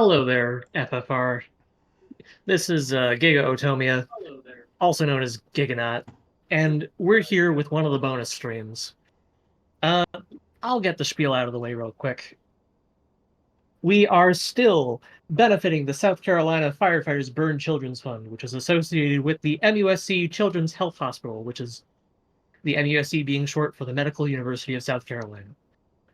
Hello there, FFR. This is Giga Otomia, also known as Giganot, and we're here with one of the bonus streams. Uh, I'll get the spiel out of the way real quick. We are still benefiting the South Carolina Firefighters Burn Children's Fund, which is associated with the MUSC Children's Health Hospital, which is the MUSC being short for the Medical University of South Carolina.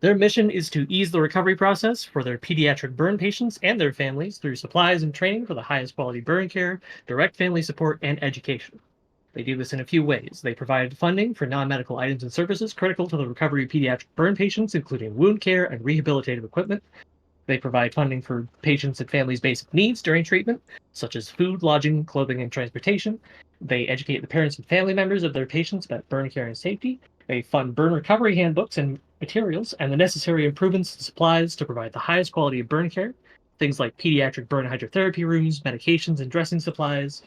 Their mission is to ease the recovery process for their pediatric burn patients and their families through supplies and training for the highest quality burn care, direct family support, and education. They do this in a few ways. They provide funding for non-medical items and services critical to the recovery of pediatric burn patients, including wound care and rehabilitative equipment. They provide funding for patients' and families' basic needs during treatment, such as food, lodging, clothing, and transportation. They educate the parents and family members of their patients about burn care and safety. They fund burn recovery handbooks and materials and the necessary improvements and supplies to provide the highest quality of burn care, things like pediatric burn hydrotherapy rooms, medications, and dressing supplies.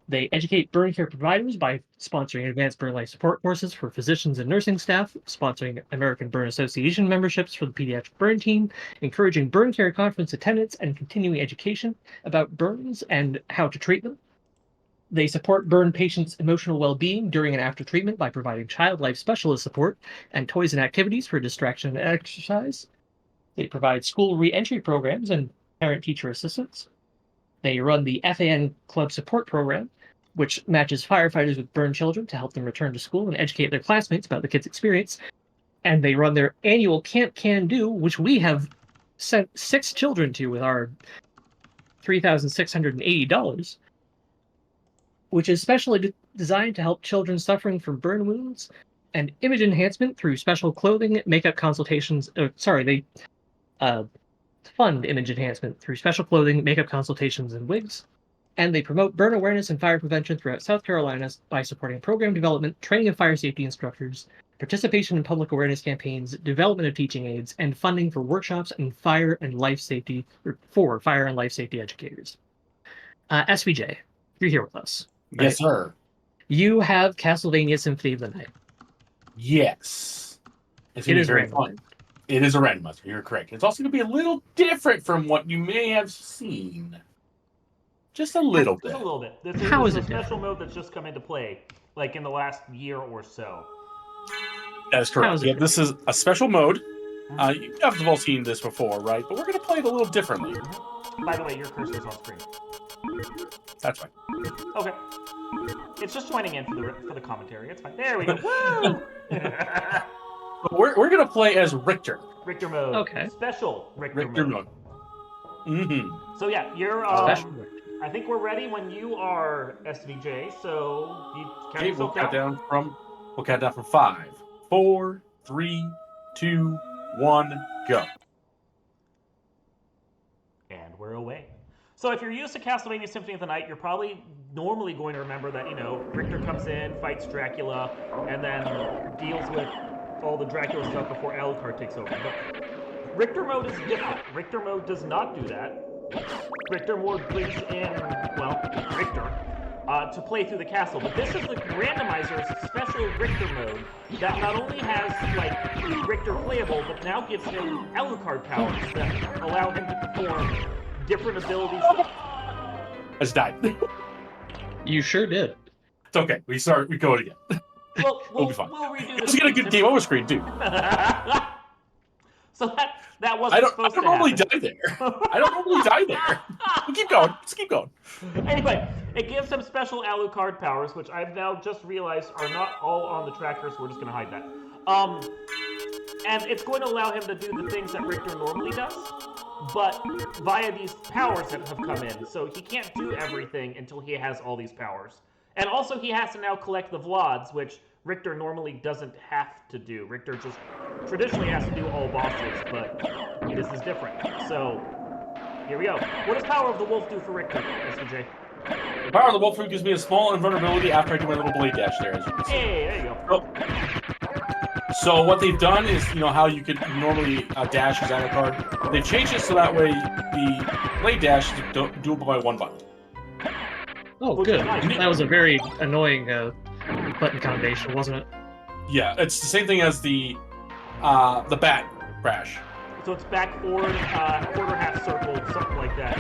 They educate burn care providers by sponsoring advanced burn life support courses for physicians and nursing staff, sponsoring American Burn Association memberships for the pediatric burn team, encouraging burn care conference attendance and continuing education about burns and how to treat them. They support burn patients' emotional well-being during and after treatment by providing child life specialist support and toys and activities for distraction and exercise. They provide school re-entry programs and parent-teacher assistance. They run the FAN Club Support Program, which matches firefighters with burn children to help them return to school and educate their classmates about the kids' experience. And they run their annual Camp Can Do, which we have sent 6 children to with our $3,680, which is specially designed to help children suffering from burn wounds and image enhancement through special clothing, makeup consultations. They fund image enhancement through special clothing, makeup consultations, and wigs. And they promote burn awareness and fire prevention throughout South Carolina by supporting program development, training of fire safety instructors, participation in public awareness campaigns, development of teaching aids, and funding for workshops and fire and life safety educators. SVJ, you're here with us. Right? Yes, sir. You have Castlevania Symphony of the Night. Yes. It is very fun. It is a randomizer. You're correct. It's also going to be a little different from what you may have seen. Just a little bit. Just a little bit. This is a special mode that's just come into play, like in the last year or so. That is correct. Yeah, this is a special mode. You have all seen this before, right? But we're going to play it a little differently. By the way, your cursor's on screen. That's fine. Okay. It's just joining in for the commentary. It's fine. There we go. Woo! We're going to play as Richter. Richter mode. Okay. Special Richter mode. Mm-hmm. So yeah, you're I think we're ready when you are, SVJ. So you count we'll count down from 5, 4, 3, 2, 1, go. And we're away. So if you're used to Castlevania Symphony of the Night, you're probably normally going to remember that, Richter comes in, fights Dracula, and then deals with all the Dracula stuff before Alucard takes over. But Richter mode is different. Richter mode does not do that. Richter mode brings in, Richter, to play through the castle. But this is the Randomizer's special Richter mode that not only has, Richter playable, but now gives him Alucard powers that allow him to perform different abilities. I just died. You sure did. It's okay. We go it again. We'll be fine. We'll redo this. Let's get a good game over screen, too. So that wasn't supposed to happen. I don't normally die there. We'll keep going. Let's keep going. Anyway, it gives him special Alucard powers, which I've now just realized are not all on the tracker, so we're just going to hide that. And it's going to allow him to do the things that Richter normally does, but via these powers that have come in. So he can't do everything until he has all these powers. And also he has to now collect the Vlads, which Richter normally doesn't have to do. Richter just traditionally has to do all bosses, but this is different. So, here we go. What does Power of the Wolf do for Richter, SVJ? Power of the Wolf gives me a small invulnerability after I do my little blade dash there, as you can see. Hey, there you go. So what they've done is, how you could normally dash as Alucard. They've changed it so that way the blade dash is doable by one button. Oh, good. That was a very annoying button combination, wasn't it? Yeah, it's the same thing as the bat crash. So it's back forward, quarter, half circle, something like that.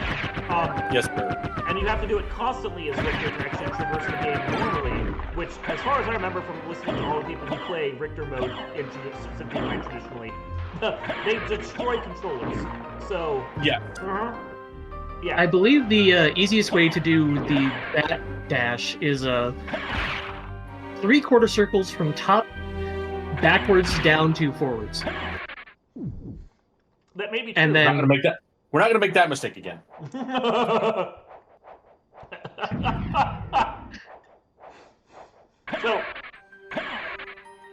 Yes, sir. And you have to do it constantly as Richter to actually traverse the game normally, which, as far as I remember from listening to all the people who play Richter mode in Symphony of the Night traditionally, they destroy controllers. So... Yeah. Yeah. I believe the easiest way to do the bat dash is 3/4 circles from top backwards down to forwards. That may be true. And We're then not gonna make that mistake again. So,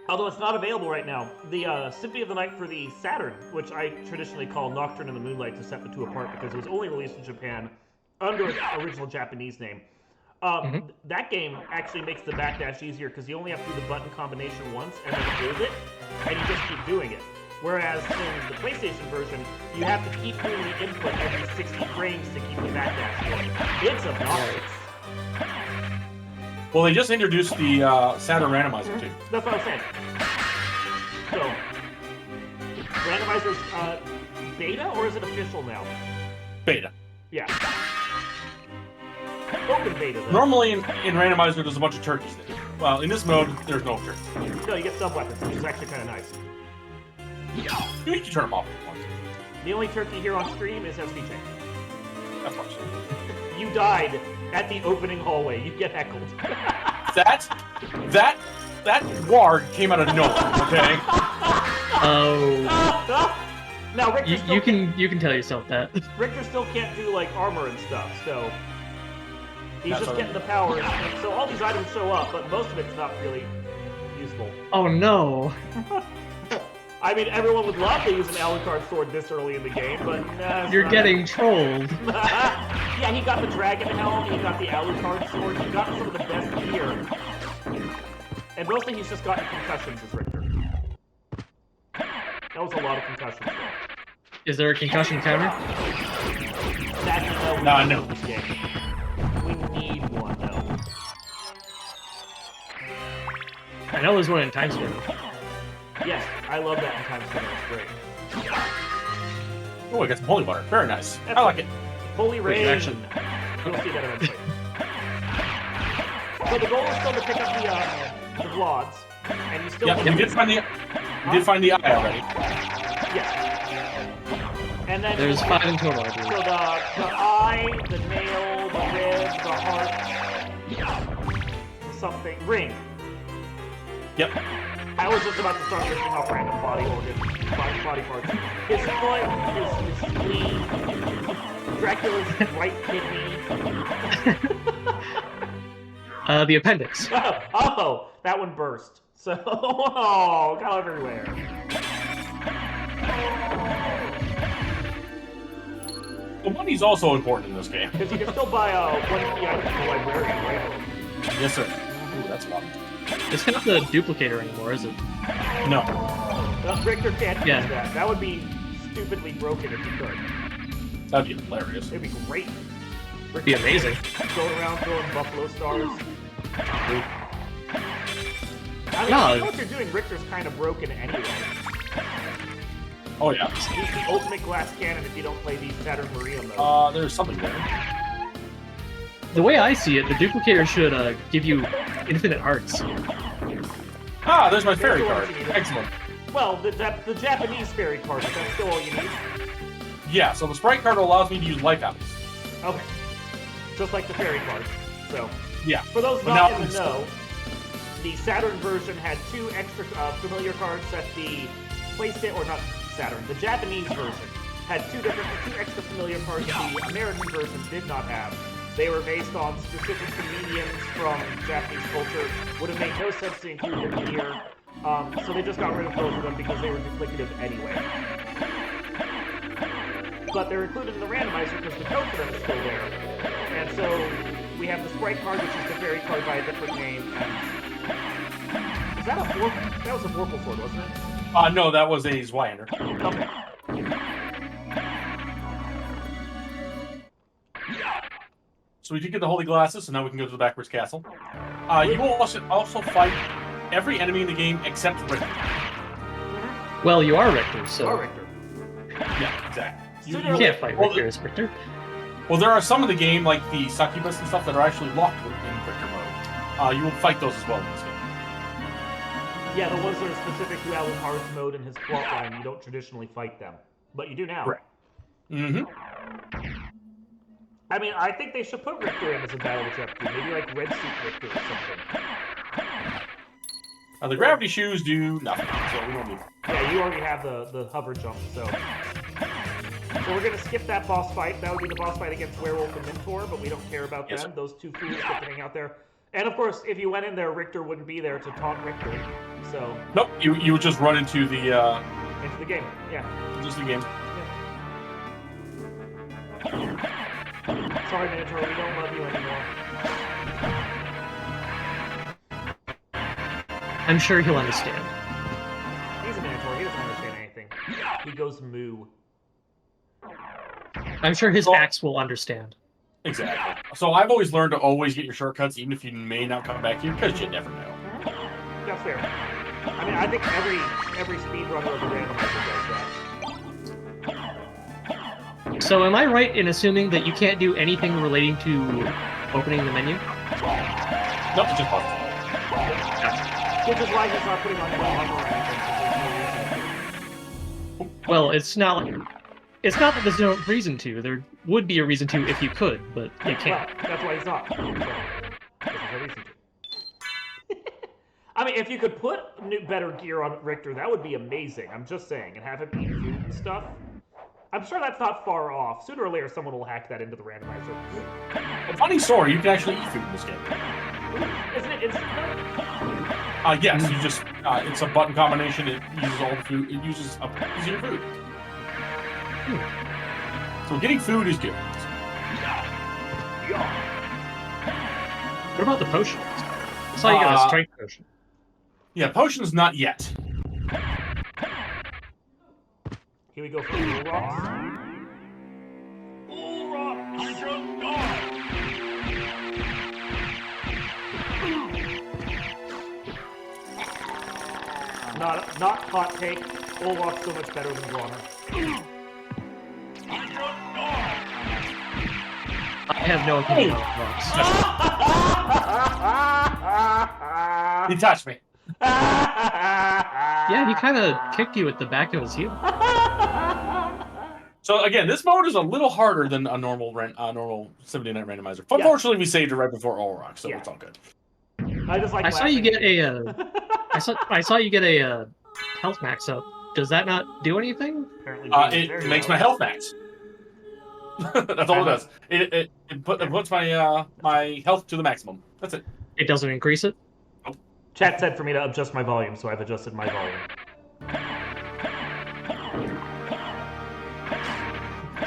although it's not available right now, the Symphony of the Night for the Saturn, which I traditionally call Nocturne in the Moonlight to set the two apart because it was only released in Japan under its original Japanese name. That game actually makes the backdash easier because you only have to do the button combination once and then hold it, and you just keep doing it. Whereas in the PlayStation version, you have to keep doing the input every 60 frames to keep the backdash going. It's obnoxious. Well, they just introduced the Saturn Randomizer too. That's what I'm saying. So, Randomizer's beta, or is it official now? Beta. Yeah. Open beta, though. Normally in Randomizer, there's a bunch of turkeys there. Well, in this mode, there's no turkeys. No, you get sub-weapons, which is actually kind of nice. You need to turn them off if you want to. The only turkey here on stream is SVJ. That's what I'm saying. You died at the opening hallway. You get heckled. That ward came out of nowhere, okay? oh, Now, Richter still you can tell yourself that. Richter still can't do like armor and stuff, so he's That's just getting the powers. And so all these items show up, but most of it's not really useful. Oh no. I mean, everyone would love to use an Alucard sword this early in the game, but nah, You're getting trolled. Yeah, he got the dragon helm, he got the Alucard sword, he got some of the best gear. And mostly he's just gotten concussions as Richter. That was a lot of concussions, though. Is there a concussion counter? That's No, no. this game. We need one, though. I know there's one in Times Square. Yes, I love that in Times Square. It's great. Oh, I got some holy water. Very nice. I like it. Holy rain. Action. You'll see that eventually. So the goal is still to pick up the Vlads, and you still Yeah, you did find the eye already. Yeah. And then There's 5 in total, I So believe. the eye, the nail, the rib, the heart, something ring. Yep. I was just about to start listing off random body organs, body parts. His foot, his spleen, Dracula's right kidney. The appendix. Oh, that one burst. So, oh, got everywhere. The money's also important in this game. Because you can still buy one key item from the librarian, right? Yes, sir. Ooh, that's fun. It's not the duplicator anymore, is it? No. Richter can't use Yeah. that. That would be stupidly broken if you could. That'd be hilarious. It'd be great. It'd be amazing. Going around throwing buffalo stars. I mean, No. you know what you're doing, Richter's kind of broken anyway. Oh, yeah. He's the ultimate glass cannon if you don't play the Saturn Maria mode. There's something there. The way I see it, the duplicator should give you infinite hearts. Ah, there's my fairy There's the one card. you need. Excellent. Well, the Japanese fairy card, but that's still all you need. Yeah, so the sprite card allows me to use life apples. Okay. Just like the fairy card. So, Yeah. for those But not now in the I'm know, the Saturn version had 2 extra familiar cards that the PlayStation, or not Saturn, the Japanese version had 2 extra familiar cards that the American version did not have. They were based on specific comedians from Japanese culture. Would have made no sense to include them here. So they just got rid of both of them because they were duplicative anyway. But they're included in the randomizer because the code for them is still there. And so we have the sprite card, which is the fairy card by a different name. And is that a Vorpal? That was a Vorpal sword, wasn't it? No, that was a Zweihander. Okay. So we did get the holy glasses, so now we can go to the backwards castle. You will also fight every enemy in the game except Richter. Well, you are Richter, so... Or Richter. Yeah, exactly. You can't fight Richter as Richter. Well, there are some of the game, like the succubus and stuff, that are actually locked in Richter mode. You will fight those as well in this game. Yeah, the ones that are specific to Alucard's mode and his plotline, you don't traditionally fight them. But you do now. Right. Mm-hmm. I mean, I think they should put Richter in as a battle objective. Maybe like Red Suit Richter or something. The gravity shoes do nothing, so we don't need them. Yeah, you already have the hover jump, so... So we're gonna skip that boss fight. That would be the boss fight against Werewolf and Mentor, but we don't care about them. Sir. Those two fools get to hang out there. And of course, if you went in there, Richter wouldn't be there to taunt Richter. So... Nope, you would just run into the... Into the game, yeah. Just the game. Sorry, Minotaur, we don't love you anymore. I'm sure he'll understand. He's a Minotaur, he doesn't understand anything. He goes moo. I'm sure his axe will understand. Exactly. So I've always learned to always get your shortcuts, even if you may not come back here, because you never know. That's fair. I mean, I think every speedrunner of the randomizer does that. So am I right in assuming that you can't do anything relating to opening the menu? Nope, it's just puzzles. Which is why he's not putting on any armor or anything. Well, it's not that there's no reason to. There would be a reason to if you could, but you can't. Well, that's why he's not. So, there's no reason to. I mean, if you could put better gear on Richter, that would be amazing. I'm just saying, and have him eat food and stuff. I'm sure that's not far off. Sooner or later, someone will hack that into the randomizer. A funny story, you can actually eat food in this game. Isn't it instant? Yes, you just, it's a button combination, it uses all the food, it uses your food. So getting food is good. What about the potions? I saw you got a strength potion. Yeah, potions not yet. Here we go for the rocks. Not hot take. Olaf's so much better than Bronner. I have no opinion on rocks. He touched me. Yeah, he kind of kicked you at the back of his heel. So again, this mode is a little harder than a normal Symphony Night Randomizer. Unfortunately, we saved it right before Olrock, so it's all good. I just like. I saw you get a. I saw you get a health max up. Does that not do anything? It makes my health max. That's all it does. It puts my my health to the maximum. That's it. It doesn't increase it? Nope. Chat said for me to adjust my volume, so I've adjusted my volume.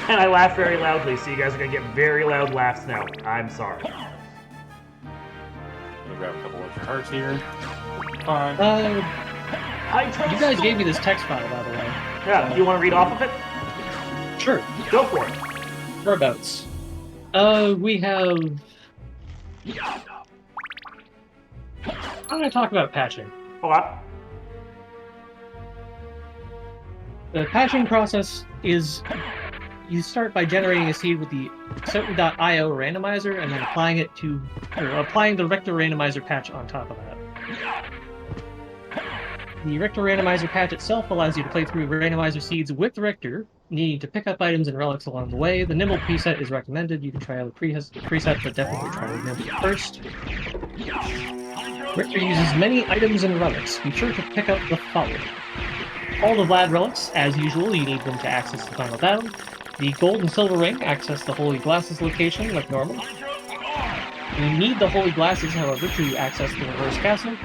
And I laugh very loudly, so you guys are going to get very loud laughs now. I'm sorry. I'm gonna grab a couple extra hearts here. Fine. You guys gave me this text file, by the way. Yeah, you want to read off of it? Sure. Go for it. Whereabouts? We have... I'm going to talk about patching. What? The patching process is... You start by generating a seed with the Symphony.io randomizer and then applying the Richter randomizer patch on top of that. The Richter randomizer patch itself allows you to play through randomizer seeds with Richter, needing to pick up items and relics along the way. The Nimble preset is recommended. You can try other preset, but definitely try the Nimble first. Richter uses many items and relics. Be sure to pick up the following. All the Vlad relics, as usual, you need them to access the final battle. The gold and silver ring access the Holy Glasses location like normal. You need the Holy Glasses, however, to access the reverse castle.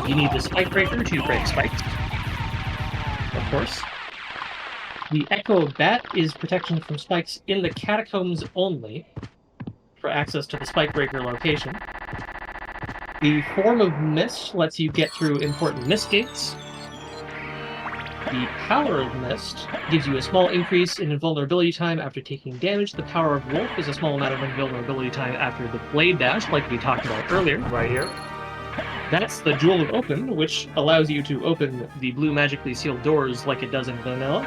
You need the Spike Breaker to break spikes. Of course. The Echo of Bat is protection from spikes in the catacombs only, for access to the Spike Breaker location. The Form of Mist lets you get through important mist gates. The Power of Mist gives you a small increase in invulnerability time after taking damage. The Power of Wolf is a small amount of invulnerability time after the Blade Dash, like we talked about earlier. Right here. That's the Jewel of Open, which allows you to open the blue magically sealed doors like it does in vanilla.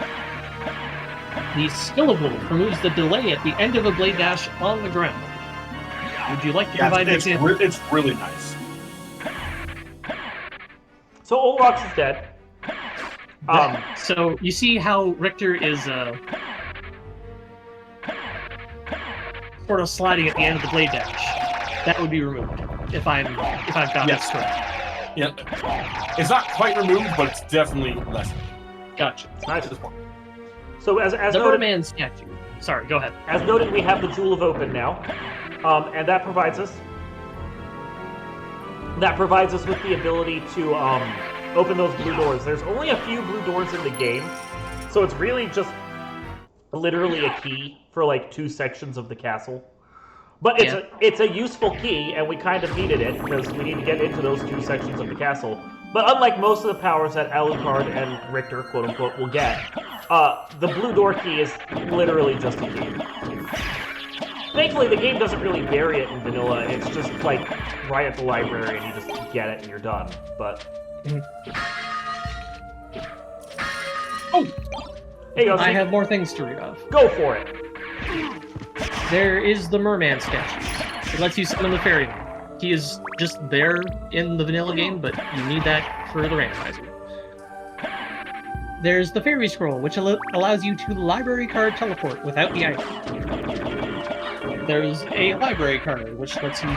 The Skillable removes the delay at the end of a blade dash on the ground. Would you like to provide an example? It's really nice. So Olrox is dead. So you see how Richter is sort of sliding at the end of the blade dash. That would be removed if I've got this correct. Yeah. It's not quite removed, but it's definitely lessened. Gotcha. Nice. At this point. So as The noted, Merman statue. Sorry, go ahead. as noted, we have the Jewel of Open now, and that provides us with the ability to open those blue doors. There's only a few blue doors in the game, so it's really just literally a key for like 2 sections of the castle. But it's a useful key, and we kind of needed it because we need to get into those 2 sections of the castle. But unlike most of the powers that Alucard and Richter, quote unquote, will get, the blue door key is literally just a key. Thankfully, the game doesn't really vary it in vanilla. It's just like right at the library, and you just get it and you're done. But Oh! Hey, I have more things to read off. go for it. There is the Merman statue. It lets you summon the fairy. He is just there in the vanilla game, but you need that for the randomizer. There's the fairy scroll, which allows you to library card teleport without the item. There's a library card, which lets you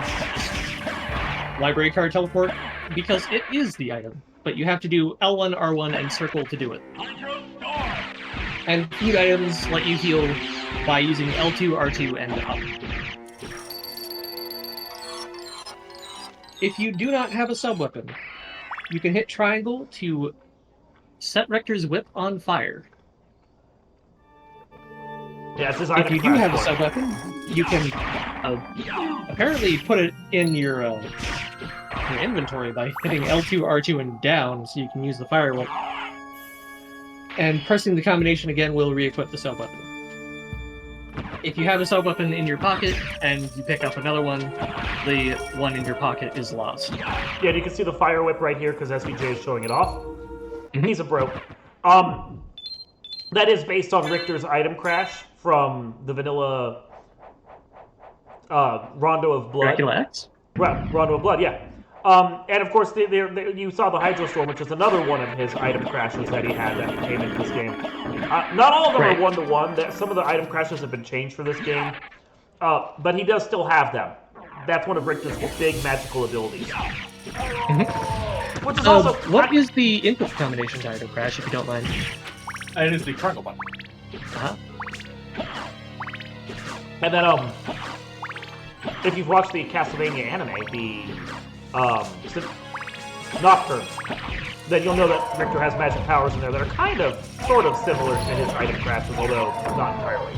library card teleport because it is the item, but you have to do L1, R1, and circle to do it. And food items let you heal by using L2, R2, and up. If you do not have a sub-weapon, you can hit triangle to set Richter's whip on fire. Yeah, it's his If item you do crash have a board. sub-weapon, you can apparently put it in your inventory by hitting L2, R2, and down, so you can use the fire whip. And pressing the combination again will re-equip the sub-weapon. If you have a sub-weapon in your pocket and you pick up another one, the one in your pocket is lost. Yeah, and you can see the fire whip right here because SVJ is showing it off. He's a bro. That is based on Richter's item crash from the vanilla Rondo of Blood. Dracula X? Rondo of Blood, yeah. And of course, you saw the Hydrostorm, which is another one of his item crashes that he had that came into this game. Not all of them are one-to-one. Some of the item crashes have been changed for this game, but he does still have them. That's one of Richter's big magical abilities. Which is also what is the input combination to item crash, if you don't mind? And it is the triangle button. Uh-huh. And then, if you've watched the Castlevania anime, the Nocturne, then you'll know that Richter has magic powers in there that are sort of similar to his item crashes, although not entirely.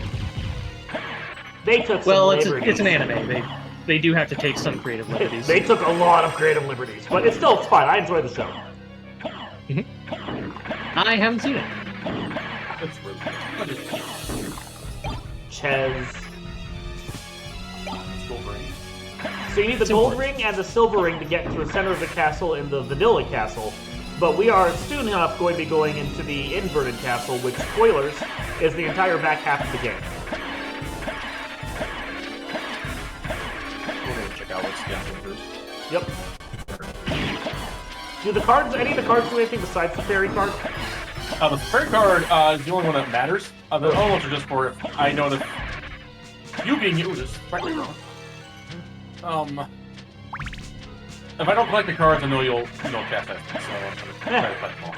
They took some liberties. It's an anime. They do have to take some creative liberties. They took a lot of creative liberties, but it's fine. I enjoy the show. I haven't seen it. It's really good. Ches. Gold ring. So you need the gold ring and the silver ring to get to the center of the castle in the vanilla castle. But we are soon enough going to be going into the inverted castle, which, spoilers, is the entire back half of the game. We're gonna check out what's down here first. Yep. Do any of the cards do anything besides the fairy card? The fairy card is the only one that matters. The other ones are just for if I know that you being you is frankly wrong. If I don't collect the cards, I know you'll cast that. So I'm gonna try to collect them all.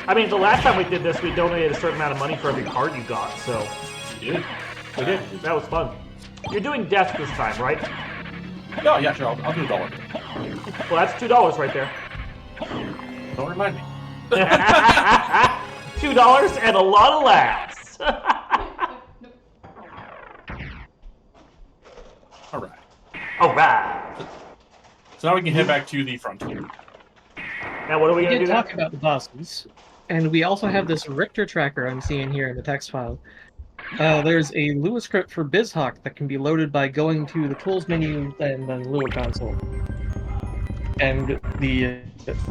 I mean, the last time we did this, we donated a certain amount of money for every card you got, so... You did? We did. That was fun. You're doing death this time, right? No, yeah, sure. I'll do $1. Well, that's $2 right there. Don't remind me. $2 and a lot of laughs. All right. All right. So now we can head back to the frontier. Now, what are we We going to did do talk now? about the bosses, and we also have this Richter tracker I'm seeing here in the text file. There's a Lua script for BizHawk that can be loaded by going to the Tools menu and then Lua console. And the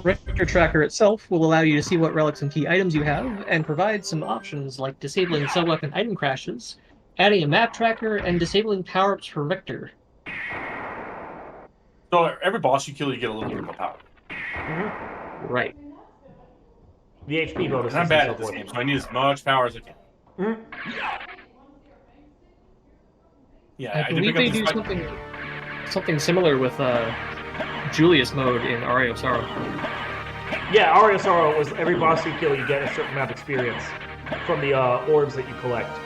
Richter tracker itself will allow you to see what relics and key items you have, and provide some options like disabling sub-weapon item crashes, adding a map tracker, and disabling power-ups for Richter. So every boss you kill, you get a little bit of a power. Right. The HP bonus. And I'm bad at this game, so I need as much power as I can. Yeah, I believe they do something similar with Julius mode in Aria of Sorrow. Yeah, Aria of Sorrow was every boss you kill, you get a certain amount of experience from the orbs that you collect.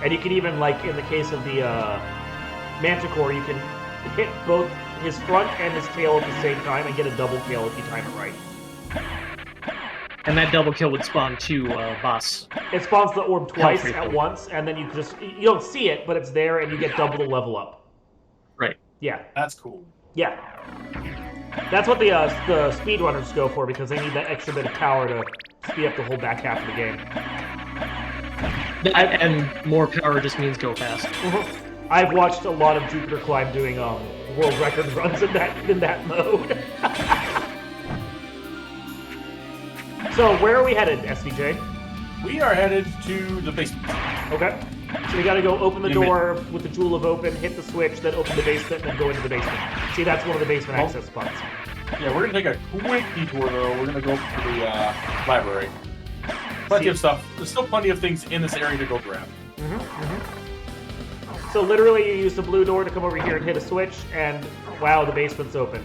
And you can even, like in the case of the Manticore, you can hit both his front and his tail at the same time and get a double kill if you time it right. And that double kill would spawn 2 boss. It spawns the orb twice at once, and then you don't see it, but it's there, and you get double the level up. Right. Yeah. That's cool. Yeah. That's what the speedrunners go for, because they need that extra bit of power to speed up the whole back half of the game. And more power just means go fast. I've watched a lot of Jupiter Climb doing world record runs in that mode. So where are we headed, SVJ? We are headed to the basement. Okay. So we gotta go open the door with the Jewel of Open, hit the switch, then open the basement, and then go into the basement. See, that's one of the basement access spots. Yeah, we're gonna take a quick detour though. We're gonna go to the library. Plenty of stuff. There's still plenty of things in this area to go grab. So literally, you use the blue door to come over here and hit a switch, and wow, the basement's open.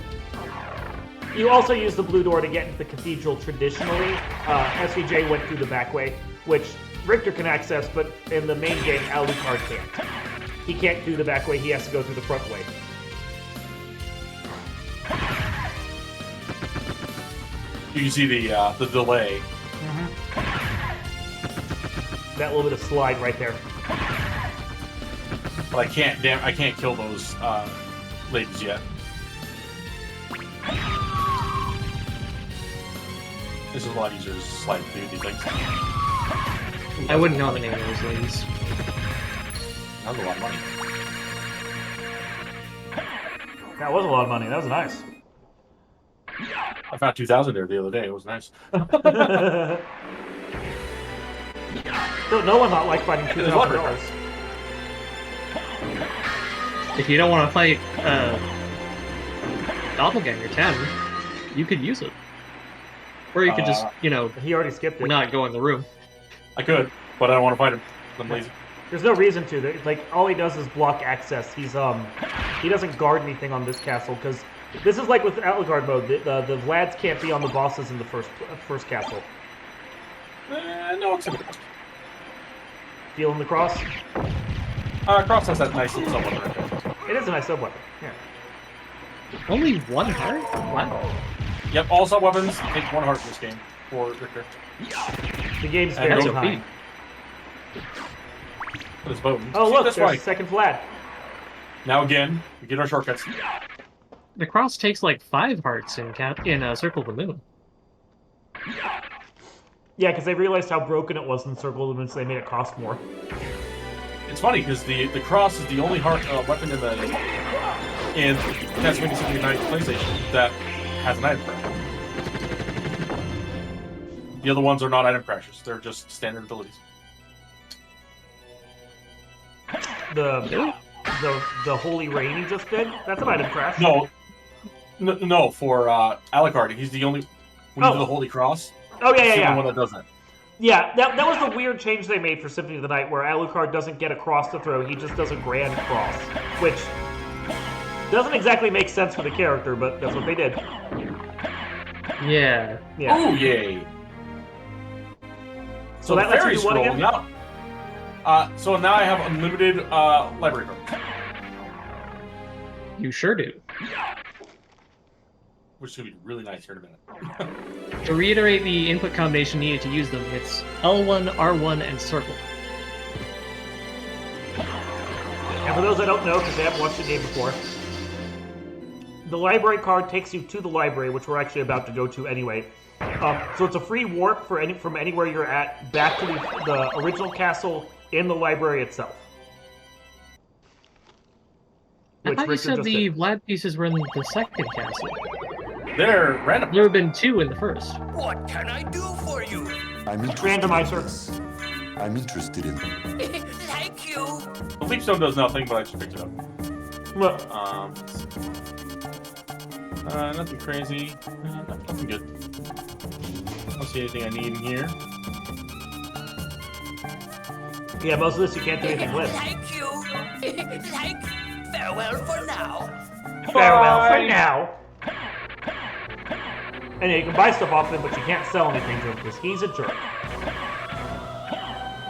You also use the blue door to get into the cathedral traditionally. SVJ went through the back way, which Richter can access, but in the main game, Alucard can't. He can't do the back way, he has to go through the front way. You can see the delay. That little bit of slide right there. But I can't kill those ladies yet. This is a lot easier to slide through these things. I wouldn't know the name of those ladies. That was a lot of money. That was a lot of money. That was nice. I found 2,000 there the other day. It was nice. No one not like finding $2,000. If you don't want to fight Doppelganger 10, you could use it. Or you could just, he already skipped it. Not go in the room. I could, but I don't want to fight him. I'm lazy. There's no reason to. Like, all he does is block access. He doesn't guard anything on this castle, because this is like with Alucard mode. The Vlads can't be on the bosses in the first castle. No, it's a bit. Feeling the cross? Cross has that nice little sub-weapon right there. It is a nice sub-weapon, yeah. Only 1 heart? Wow. Yep, all sub-weapons take 1 heart in this game for Richter. The game's very high. This boat. Oh, look, there's a second Vlad. Now again, we get our shortcuts. The cross takes like 5 hearts in Circle of the Moon. Yeah, because they realized how broken it was in Circle of the Moon, so they made it cost more. It's funny because the cross is the only heart weapon in Castlevania Symphony 9 PlayStation that has an item crash. The other ones are not item crashes; they're just standard abilities. The Holy Rain he just did? That's an item crash. No, for Alucard, he's the only. When you do the Holy Cross. Oh yeah, he's the only one that does that. Yeah, that was the weird change they made for Symphony of the Night, where Alucard doesn't get a cross to throw, he just does a grand cross, which doesn't exactly make sense for the character, but that's what they did. Yeah. Oh, yay. So that lets you do what again? Now, so now I have unlimited library cards. You sure do. Which is going to be really nice here in a minute. To reiterate the input combination needed to use them, it's L1, R1, and circle. And for those that don't know, because they haven't watched the game before, the library card takes you to the library, which we're actually about to go to anyway. So it's a free warp from anywhere you're at back to the original castle in the library itself. I thought you said the Vlad pieces were in the second castle. They're random. There have been 2 in the first. What can I do for you? I'm interested. Randomizer. I'm interested in. Thank you. The leap stone does nothing, but I just picked it up. Look, Nothing crazy. Nothing good. I don't see anything I need in here. yeah, most of this you can't do anything with. Thank you. Farewell for now. Farewell for Bye. now. And yeah, you can buy stuff off him, but you can't sell anything to him because he's a jerk.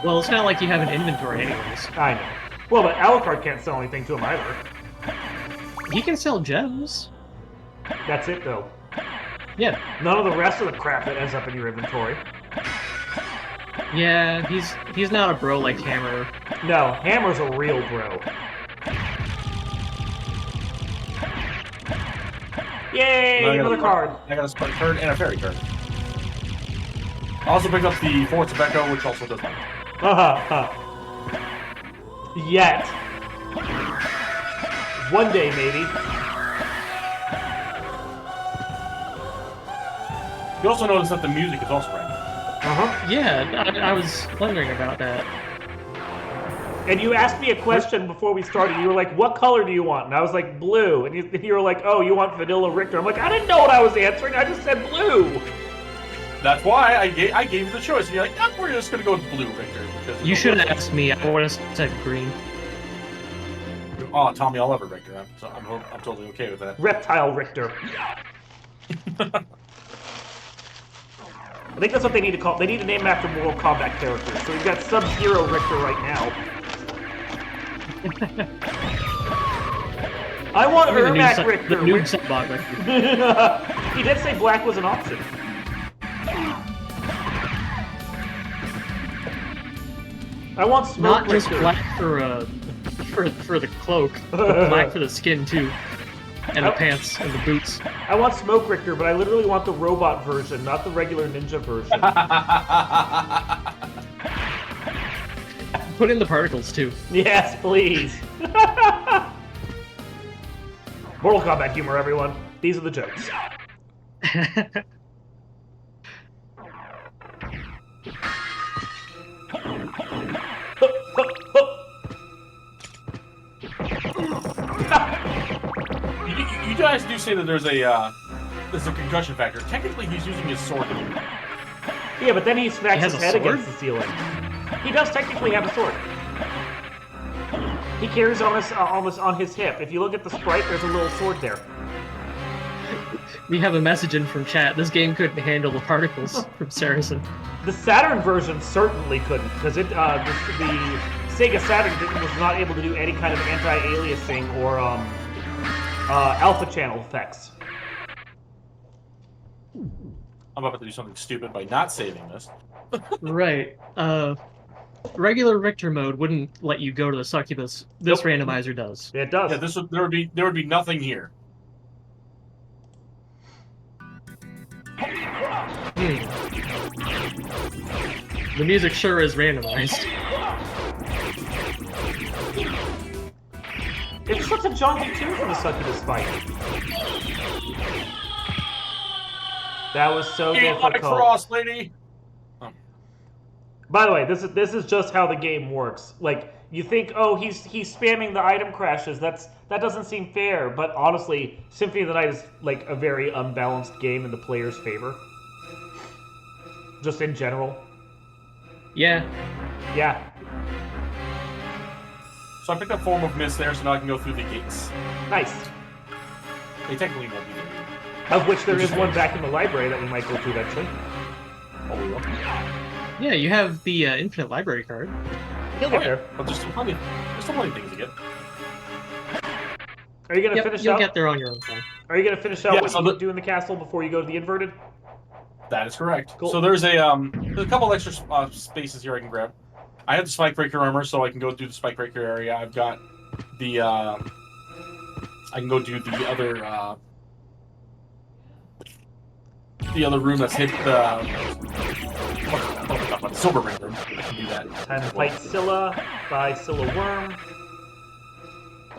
Well, it's not like you have an inventory anyways. I know. Well, but Alucard can't sell anything to him either. He can sell gems. That's it, though. Yeah. None of the rest of the crap that ends up in your inventory. Yeah, he's not a bro like Hammer. No, Hammer's a real bro. Yay, another card. I got a Spark card and a Fairy card. I also picked up the Forts of Echo, which also does nothing. Yet. One day, maybe. You also notice that the music is also random. Yeah, I was wondering about that. And you asked me a question before we started. You were like, what color do you want? And I was like, blue. And you were like, oh, you want Vanilla Richter. I'm like, I didn't know what I was answering. I just said blue. That's why I gave you the choice. And you're like, we're just going to go with blue, Victor. You should have asked me. I would have said green. Oh, Tommy Oliver, Victor. I'm totally okay with that. Reptile Richter. I think that's what they need to call. They need to name him after Mortal Kombat characters. So we've got Sub-Zero Richter right now. I want Ermac Richter. The noob Subbot Richter. He did say black was an option. I want Smoke Not just Richter. black for the cloak, but black for the skin too, and the pants and the boots. I want Smoke Richter, but I literally want the robot version, not the regular ninja version. Put in the particles too. Yes, please. Mortal Kombat humor, everyone. These are the jokes. You guys do say that there's a concussion factor. Technically, he's using his sword. Yeah, but then he smacks He has his a head sword? against the ceiling. He does technically have a sword. He carries almost on his hip. If you look at the sprite, there's a little sword there. We have a message in from chat. This game couldn't handle the particles from Saracen. The Saturn version certainly couldn't, because the Sega Saturn was not able to do any kind of anti-aliasing or alpha channel effects. I'm about to do something stupid by not saving this. Right. Regular Richter mode wouldn't let you go to the succubus. This Nope. randomizer does. It does. Yeah, there would be nothing here. The music sure is randomized. It's such a jaunty tune for the succubus fight. That was so Eat my difficult. cross, lady. By the way, this is just how the game works. Like, you think, oh, he's spamming the item crashes. That doesn't seem fair. But honestly, Symphony of the Night is like a very unbalanced game in the player's favor. Just in general. Yeah. Yeah. So I picked up Form of Mist there, so now I can go through the gates. Nice. They technically won't be there. Of which there is one back in the library that we might go to eventually. Oh, we will. Yeah, you have the infinite library card. He'll get there. But there's still plenty of things to get. Are you gonna Yep, finish you'll out? get there on your own time. Are you gonna finish out Yeah, what so you do in the castle before you go to the inverted? That is correct. Cool. So there's a couple extra spaces here I can grab. I have the Spike Breaker armor, so I can go do the Spike Breaker area. I've got the I can go do the other room that's hit the Silver Ring room. I can do that. Time to fight Scylla by Scylla Worm.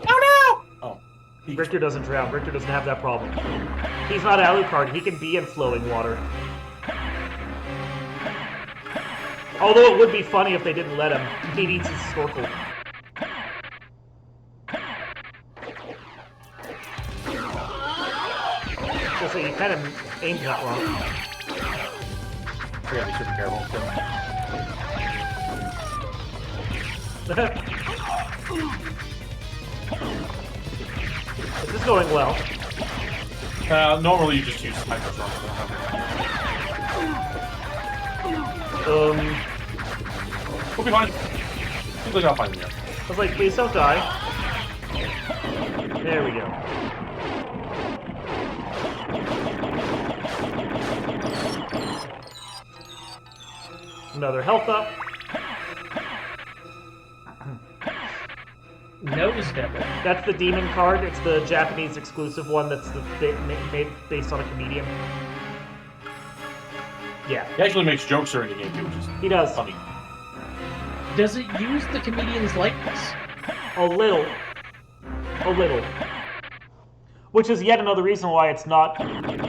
Oh no! Oh, Richter doesn't drown. Richter doesn't have that problem. He's not Alucard. He can be in flowing water. Although it would be funny if they didn't let him. He needs his snorkel. Just so you kind of aimed that wrong. I gotta be super careful. This is going well. Normally you just use snipers. We'll be fine. Seems like I'll find them here. I was like, please don't die. There we go. Another health up. Nose devil. That's the demon card. It's the Japanese exclusive one that's made based on a comedian. Yeah. He actually makes jokes during the game too, which is He does. funny. Does it use the comedian's likeness? A little. A little. Which is yet another reason why it's not...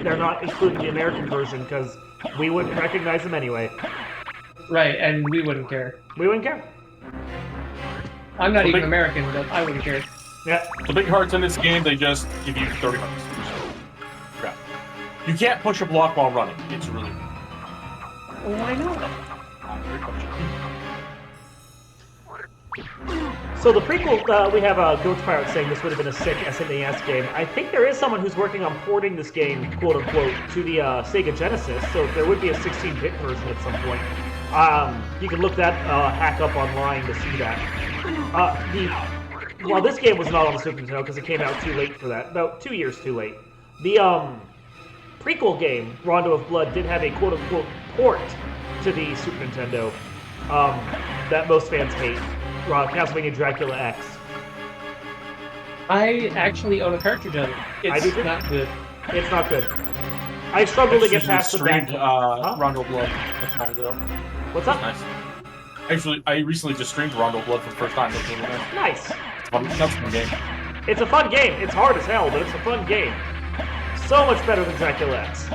They're not including the American version, because we wouldn't recognize them anyway. Right, and we wouldn't care. We wouldn't care. I'm not So even big- American, but I wouldn't care. Yeah. The big hearts in this game, they just give you 30 bucks. Crap. You can't push a block while running. It's really... Why not? Great question. So the prequel, we have Goats Pirate saying this would have been a sick SNES game. I think there is someone who's working on porting this game, quote-unquote, to the Sega Genesis, so there would be a 16-bit version at some point. You can look that hack up online to see that. Well, this game was not on the Super Nintendo because it came out too late for that. About 2 years too late. The prequel game, Rondo of Blood, did have a quote-unquote port to the Super Nintendo that most fans hate. Castlevania Dracula X. I actually own a cartridge of it. I do It's too. not good. It's not good. I struggled to get past the back. Rondo Blood a time ago. What's up? Nice. Actually, I recently just streamed Rondo Blood for the first time. That's really nice. Nice. It's fun. That's a fun game. It's a fun game. It's hard as hell, but it's a fun game. So much better than Dracula X.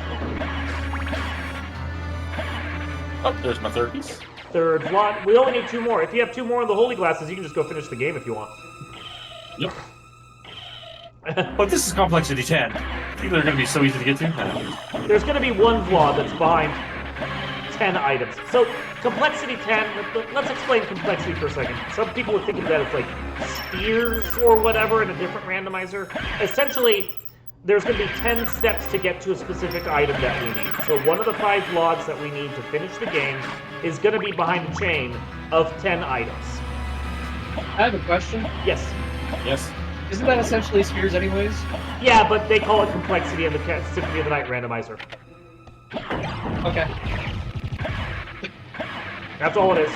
Oh, there's my third piece. Third lot. We only need 2 more. If you have 2 more in the Holy Glasses, you can just go finish the game if you want. Yep. But this is complexity 10. I think they're going to be so easy to get to. There's going to be one VLOG that's behind 10 items. So, complexity 10, let's explain complexity for a second. Some people would think of that as like spheres or whatever in a different randomizer. Essentially, there's going to be 10 steps to get to a specific item that we need. So one of the 5 VLOGs that we need to finish the game is going to be behind a chain of 10 items. I have a question. Yes. Yes. Isn't that essentially spheres anyways? Yeah, but they call it complexity in the Symphony of the Night randomizer. Okay. That's all it is.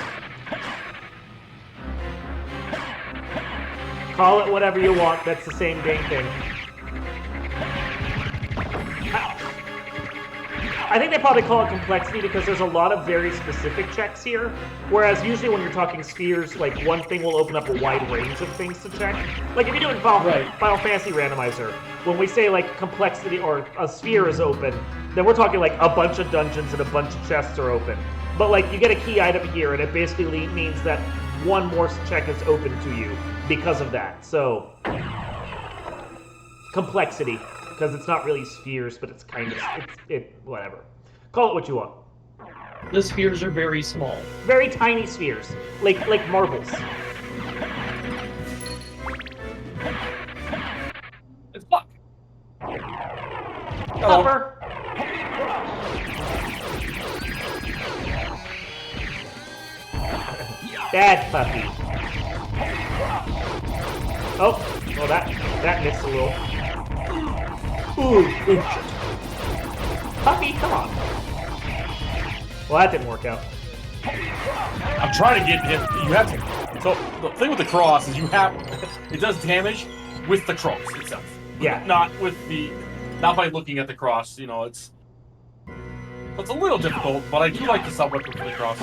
Call it whatever you want, that's the same dang thing. I think they probably call it complexity because there's a lot of very specific checks here, whereas usually when you're talking spheres, like one thing will open up a wide range of things to check. Like if you do it in Final Fantasy Randomizer, when we say like complexity or a sphere is open, then we're talking like a bunch of dungeons and a bunch of chests are open. But like you get a key item here and it basically means that one more check is open to you because of that. So, complexity. Because it's not really spheres, but it's kind of, whatever. Call it what you want. The spheres are very small. Very tiny spheres, like marbles. It's fuck. Upper. Bad puppy. Oh, well that missed a little. Ooh. Puppy, come on. Well, that didn't work out. I'm trying to get hit. You have to. So the thing with the cross is it does damage with the cross itself. Yeah. Not by looking at the cross. You know, it's a little difficult, but I do like the sub weapon for the cross.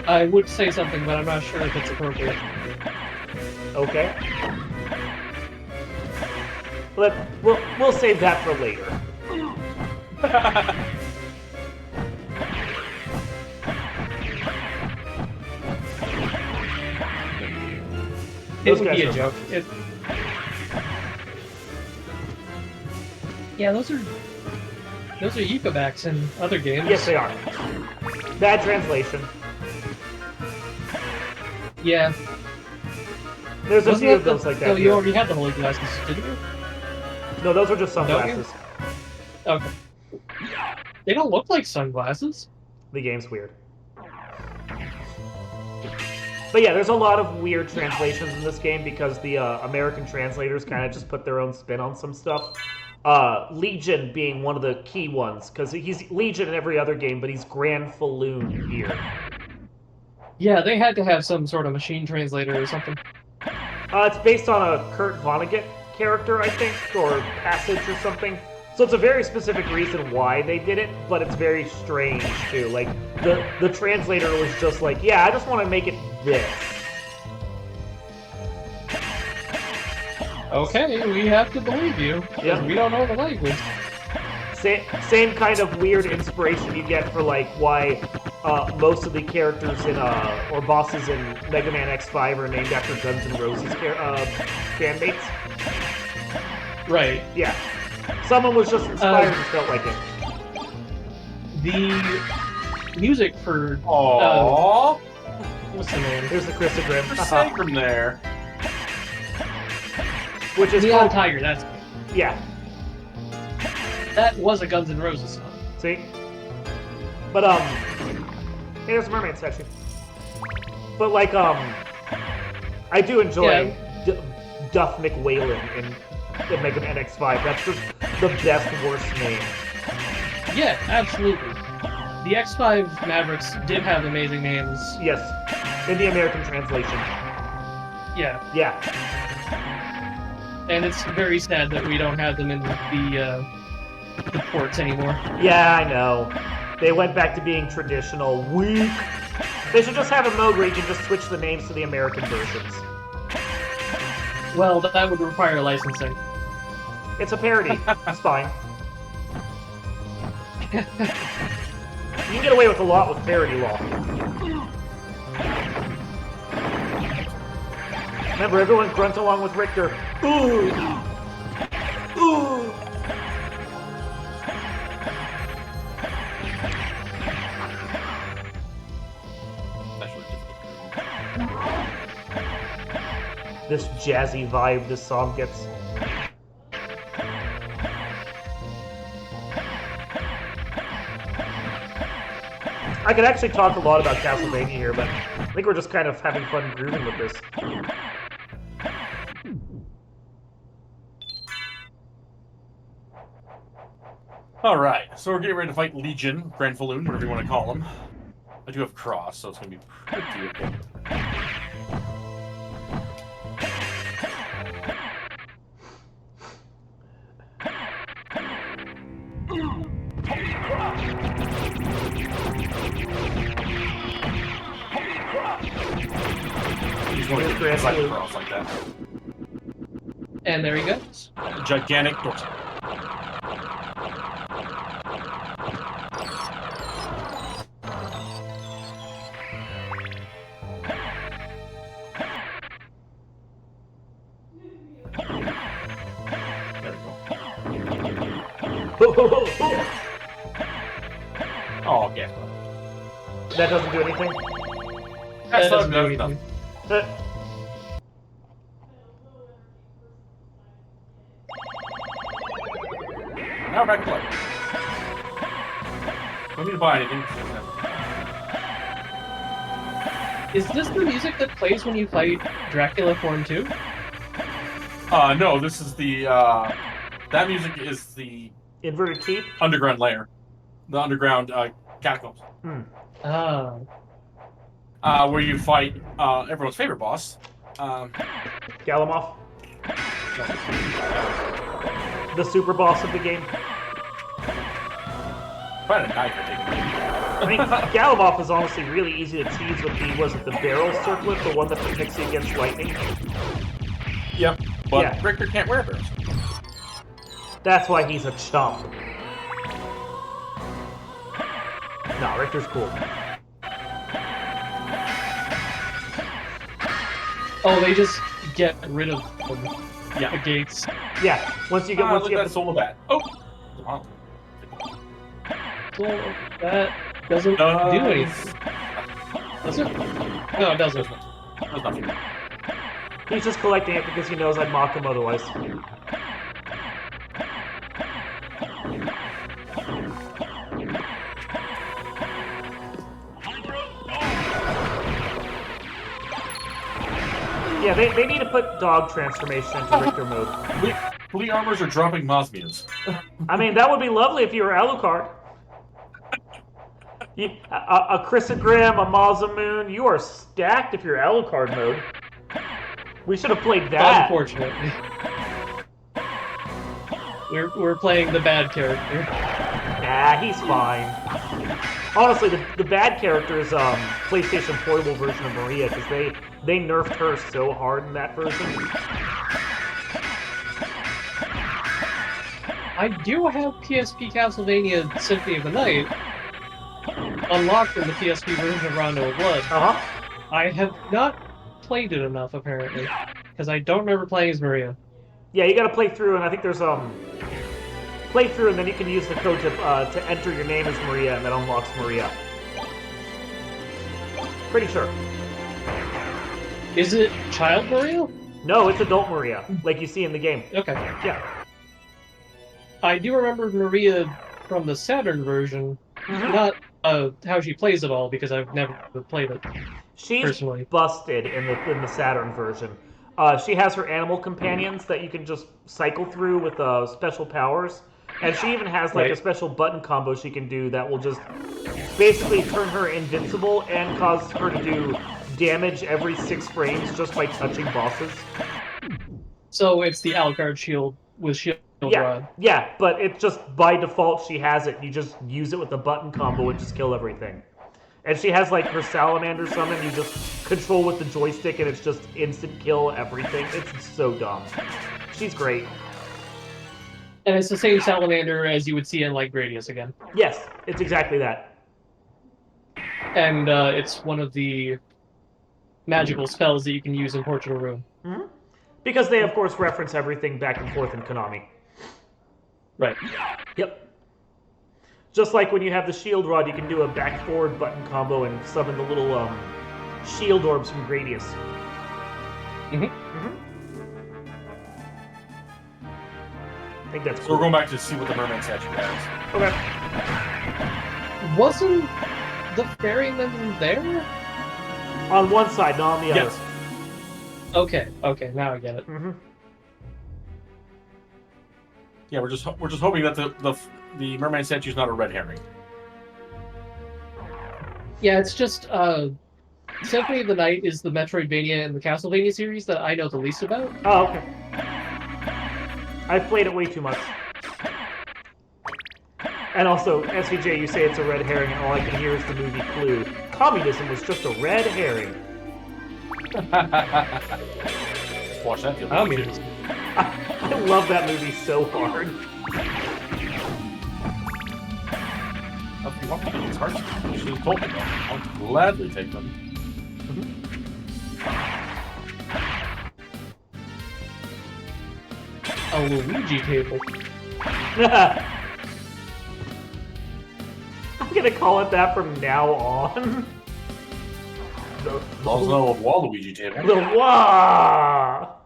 I would say something, but I'm not sure if it's appropriate. Okay. We'll save that for later. It Those would guys be a are- joke. Yeah, those are Yipabacks in other games. Yes, they are. Bad translation. Yeah. There's a Wasn't few of that those like Oh, that. you here. already had the holy glasses, didn't you? No, those are just Don't you? sunglasses. Okay. They don't look like sunglasses. The game's weird. But yeah, there's a lot of weird translations in this game because the American translators kind of just put their own spin on some stuff. Legion being one of the key ones, because he's Legion in every other game, but he's Grand Falloon here. Yeah, they had to have some sort of machine translator or something. It's based on a Kurt Vonnegut character, I think, or passage or something. So it's a very specific reason why they did it, but it's very strange too. Like the translator was just like, yeah, I just want to make it this. Okay, we have to believe you. 'Cause Yeah. We don't know the language. Same kind of weird inspiration you get for like why most of the characters in or bosses in Mega Man X5 are named after Guns N' Roses fan mates. Right. Yeah, someone was just inspired and felt like it. The music for Aww. what's the name? Here's the Christogram, There's Sacrum there. which is Neon called, Tiger. That was a Guns N' Roses song. see, but here's the mermaid section. But like I do enjoy Duff McWhalen in Mega Man X5. That's just the best worst name. Yeah, absolutely. The X5 Mavericks did have amazing names. Yes, in the American translation. Yeah, Yeah, and it's very sad that we don't have them in the ports anymore. yeah, I know. They went back to being traditional. Weak. They should just have a mode where you can just switch the names to the American versions. Well, that would require licensing. It's a parody. It's fine. You can get away with a lot with parody law. Remember, everyone grunt along with Richter. Ooh! Ooh! This jazzy vibe this song gets. I could actually talk a lot about Castlevania here, but I think we're just kind of having fun grooving with this. Alright, so we're getting ready to fight Legion, Grand Falloon, whatever you want to call him. I do have Cross, so it's going to be pretty okay. He's going to get inside the Cross like that. And there he goes. Gigantic dorsal. There we go. Oh, yeah. That doesn't do anything? That That's doesn't not do enough. anything. Now we're back to play. Don't need to buy anything. Is this the music that plays when you fight Dracula Form 2? No, this is the, that music is the Inverted keep? underground layer. The underground, catacombs. Oh. Where you fight, everyone's favorite boss. Galamoth? The super boss of the game? Quite a knife, I think. I mean, Galamoth is honestly really easy to tease with the barrel circlet, the one that protects you against lightning. Yep. But Yeah. Richter can't wear barrels. That's why he's a chump. No, Richter's cool. Oh, they just get rid of Yeah. the gates. Yeah, once you get Look at that the solo bat. Oh! Wow. So that doesn't do anything. Does it? No, it doesn't. That's nothing. he's just collecting it because he knows I'd mock him otherwise. Yeah, they need to put dog transformation into Richter mode. Fleet armors are dropping Mosmians. I mean, that would be lovely if you were Alucard. A Chrysogram, a Mazamoon, you are stacked if you're Alucard mode. We should have played that. Unfortunately. We're playing the bad character. Nah, he's fine. Honestly, the bad character is PlayStation Portable version of Maria, because they nerfed her so hard in that version. I do have PSP Castlevania Symphony of the Night unlocked in the PSP version of Rando of Blood. Uh-huh. I have not played it enough, apparently, because I don't remember playing as Maria. Yeah, you gotta play through, and I think there's play through, and then you can use the code to enter your name as Maria, and that unlocks Maria. Pretty sure. Is it Child Maria? No, it's adult Maria, like you see in the game. Okay. Yeah. I do remember Maria from the Saturn version, not how she plays at all, because I've never played it She's personally. busted in the Saturn version. She has her animal companions that you can just cycle through with special powers. And she even has like a special button combo she can do that will just basically turn her invincible and cause her to do damage every 6 frames just by touching bosses. So it's the Alucard shield with shield rod. Yeah, but it's just by default she has it. You just use it with the button combo and just kill everything. And she has like her salamander summon, you just control with the joystick and it's just instant kill everything. It's so dumb. She's great. And it's the same salamander as you would see in like Gradius again. Yes, it's exactly that. And it's one of the magical spells that you can use in Portrait of Ruin. Mm-hmm. Because they, of course, reference everything back and forth in Konami. Right. Yep. Just like when you have the shield rod, you can do a back-forward button combo and summon the little shield orbs from Gradius. Mm-hmm. Mm-hmm. I think that's So cool. we're going back to see what the merman statue has. Okay. Wasn't the ferryman there? On one side, not on the other. Yes. Okay, now I get it. Mm-hmm. Yeah, we're just hoping that the merman statue is not a red herring. Yeah, it's just Symphony of the Night is the Metroidvania and the Castlevania series that I know the least about. Oh, okay. I've played it way too much. And also, SVJ, you say it's a red herring, and all I can hear is the movie Clue. Communism was just a red herring. Watch that the I other mean, day, too. I love that movie so hard. If you want to take these hearts, you should have told me that. I'll gladly take them. a Luigi table. I'm gonna call it that from now on. Also, a Waluigi table. The wah!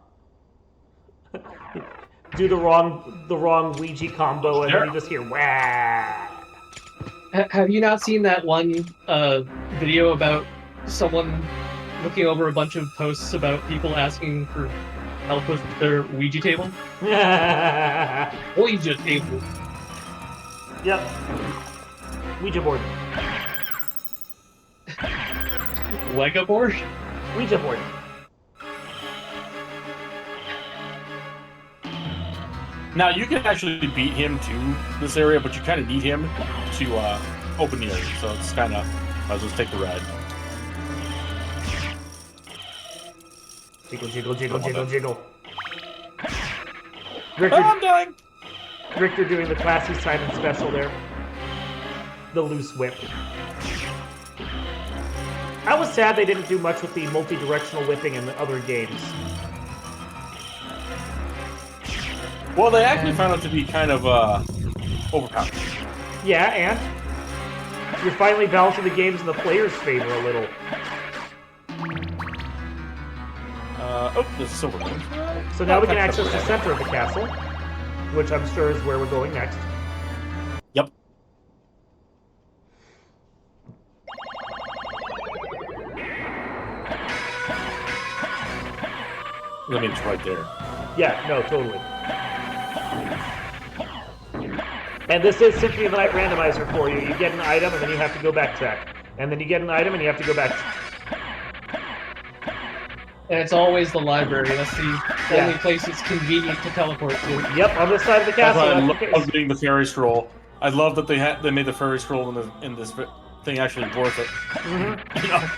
Do the wrong Ouija combo and then you just hear wah! Have you not seen that one video about someone looking over a bunch of posts about people asking for help with their Ouija table? Ouija table. Yep. Ouija board. Lega board? Ouija board. Now, you can actually beat him to this area, but you kind of need him to open the area, so it's kind of... I'll just take the red. Jiggle, jiggle, jiggle, jiggle, jiggle. Oh, I'm dying! Richter doing the classy Simon special there. The loose whip. I was sad they didn't do much with the multi-directional whipping in the other games. Well, they actually found it to be kind of overpowered. Yeah, and you're finally balancing the games in the player's favor a little. Oh, there's a silver one. So now we can access the center of the castle, which I'm sure is where we're going next. Yep. I mean, it's right there. Yeah, no, totally. And this is Symphony of the Night Randomizer for you. You get an item, and then you have to go backtrack. And then you get an item, and you have to go back. And it's always the library. That's the only place it's convenient to teleport to. Yep, on this side of the castle. That's why I love getting the fairy scroll. I love that they made the fairy scroll in this thing actually worth it. Mm-hmm. You know?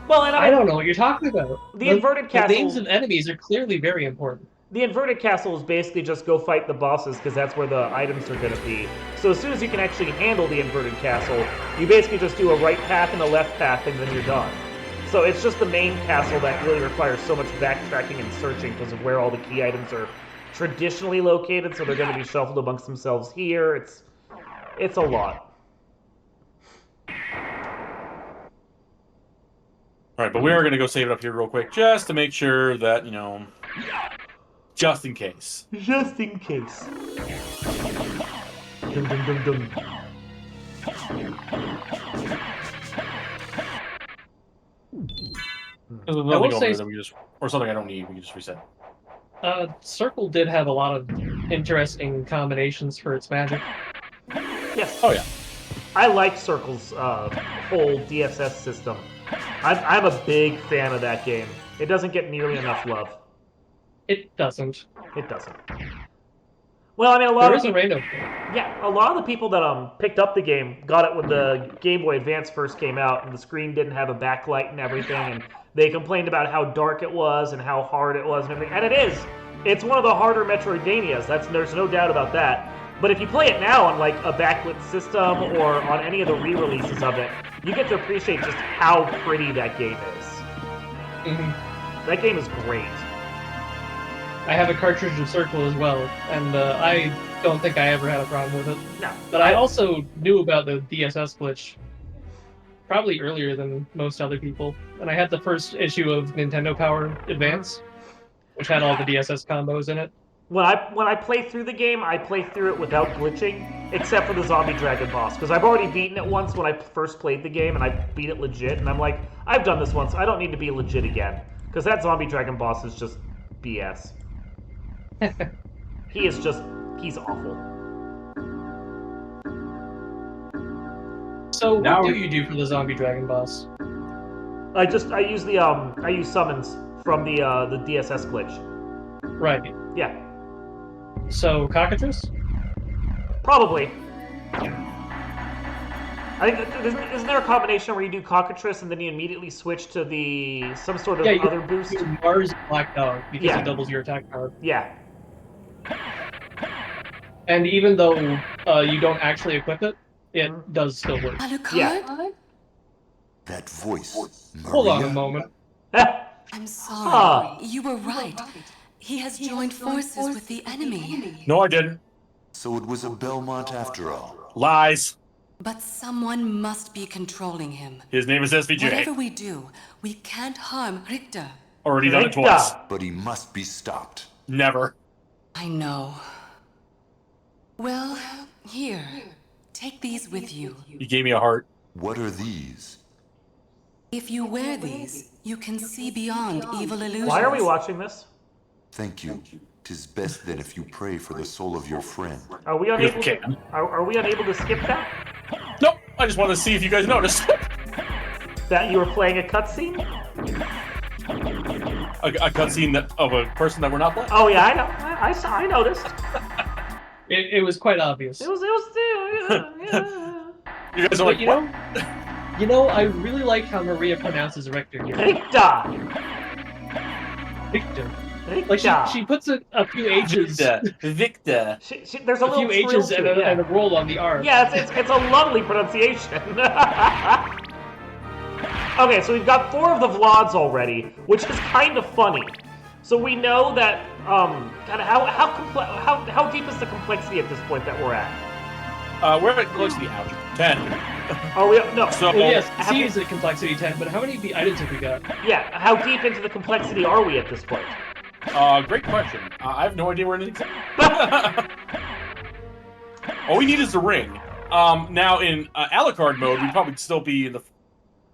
Well, and I don't know what you're talking about. The inverted castle. The names of enemies are clearly very important. The inverted castle is basically just go fight the bosses because that's where the items are going to be. So as soon as you can actually handle the inverted castle, you basically just do a right path and a left path and then you're done. So it's just the main castle that really requires so much backtracking and searching because of where all the key items are traditionally located, so they're going to be shuffled amongst themselves here. It's a lot. Alright, but we are going to go save it up here real quick just to make sure that, you know, just in case. Just in case. Dun, dun, dun, dun. There's I nothing will over say- there that we just, or something I don't need, we can just reset. Circle did have a lot of interesting combinations for its magic. Yes. Oh yeah. I like Circle's whole DSS system. I'm a big fan of that game. It doesn't get nearly enough love. It doesn't. It doesn't. Well, I mean, a lot There of is a people, random. yeah, a lot of the people that picked up the game got it when the Game Boy Advance first came out, and the screen didn't have a backlight and everything, and they complained about how dark it was and how hard it was and everything. And it is. It's one of the harder Metroidvanias. There's no doubt about that. But if you play it now on like a backlit system or on any of the re-releases of it, you get to appreciate just how pretty that game is. Mm-hmm. That game is great. I have a cartridge of Circle as well, and I don't think I ever had a problem with it. No, But I also knew about the DSS glitch probably earlier than most other people. And I had the first issue of Nintendo Power Advance, which had all the DSS combos in it. When I play through the game, I play through it without glitching, except for the Zombie Dragon boss, because I've already beaten it once when I first played the game, and I beat it legit, and I'm like, I've done this once, I don't need to be legit again, because that Zombie Dragon boss is just BS. He's awful. So Now what do we're- you do for the Zombie Dragon boss? I use summons from the DSS glitch. Right. Yeah, So cockatrice? probably. I think isn't there a combination where you do cockatrice and then you immediately switch to some sort of Yeah, other boost? Mars Black Dog, because Yeah. it doubles your attack power. Yeah. And even though you don't actually equip it, it does still work. Alucard? Yeah. That voice. Hold on a Maria? moment. I'm sorry. Huh. You were right. He has joined forces with the enemy. No, I didn't. So it was a Belmont after all. Lies. But someone must be controlling him. His name is SVJ. Whatever we do, we can't harm Richter. Already done it Richter. twice. But he must be stopped. Never. I know. Well, here. Take these with you. You gave me a heart. What are these? If you wear these, you can see beyond evil illusions. Why are we watching this? Thank you. 'Tis best then if you pray for the soul of your friend. Are we unable Okay. to? Are we unable to skip that? Nope. I just wanted to see if you guys noticed. That you were playing a cutscene? a cutscene of a person that we're not playing. Oh yeah, I know. I noticed. It was quite obvious. It was yeah. You guys are But like, you what? know, I really like how Maria pronounces Richter here. Richter. Richter. Like she puts a few H's, Victor. There's a a little few trill H's to and it, yeah. a roll on the R. Yeah, it's a lovely pronunciation. Okay, so we've got 4 of the Vlads already, which is kind of funny. So we know that, kind of how deep is the complexity at this point that we're at? We're at complexity 10. Are we? No. So, Well, yes, have C we- is at complexity 10, but how many items have we got? Yeah, how deep into the complexity are we at this point? Great question. I have no idea where anything's at. All we need is the ring. Now in Alucard mode, we'd probably still be in the.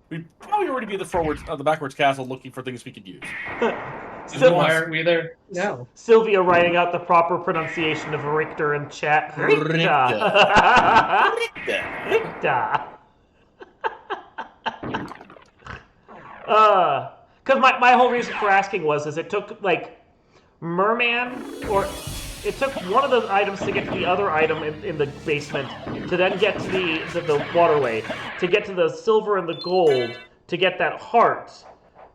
We'd probably already be in the backwards castle looking for things we could use. So why aren't we there now? Sylvia writing out the proper pronunciation of Richter in chat. Richter. Because my whole reason for asking is it took like Merman it took one of the items to get to the other item in the basement to then get to the waterway to get to the silver and the gold to get that heart.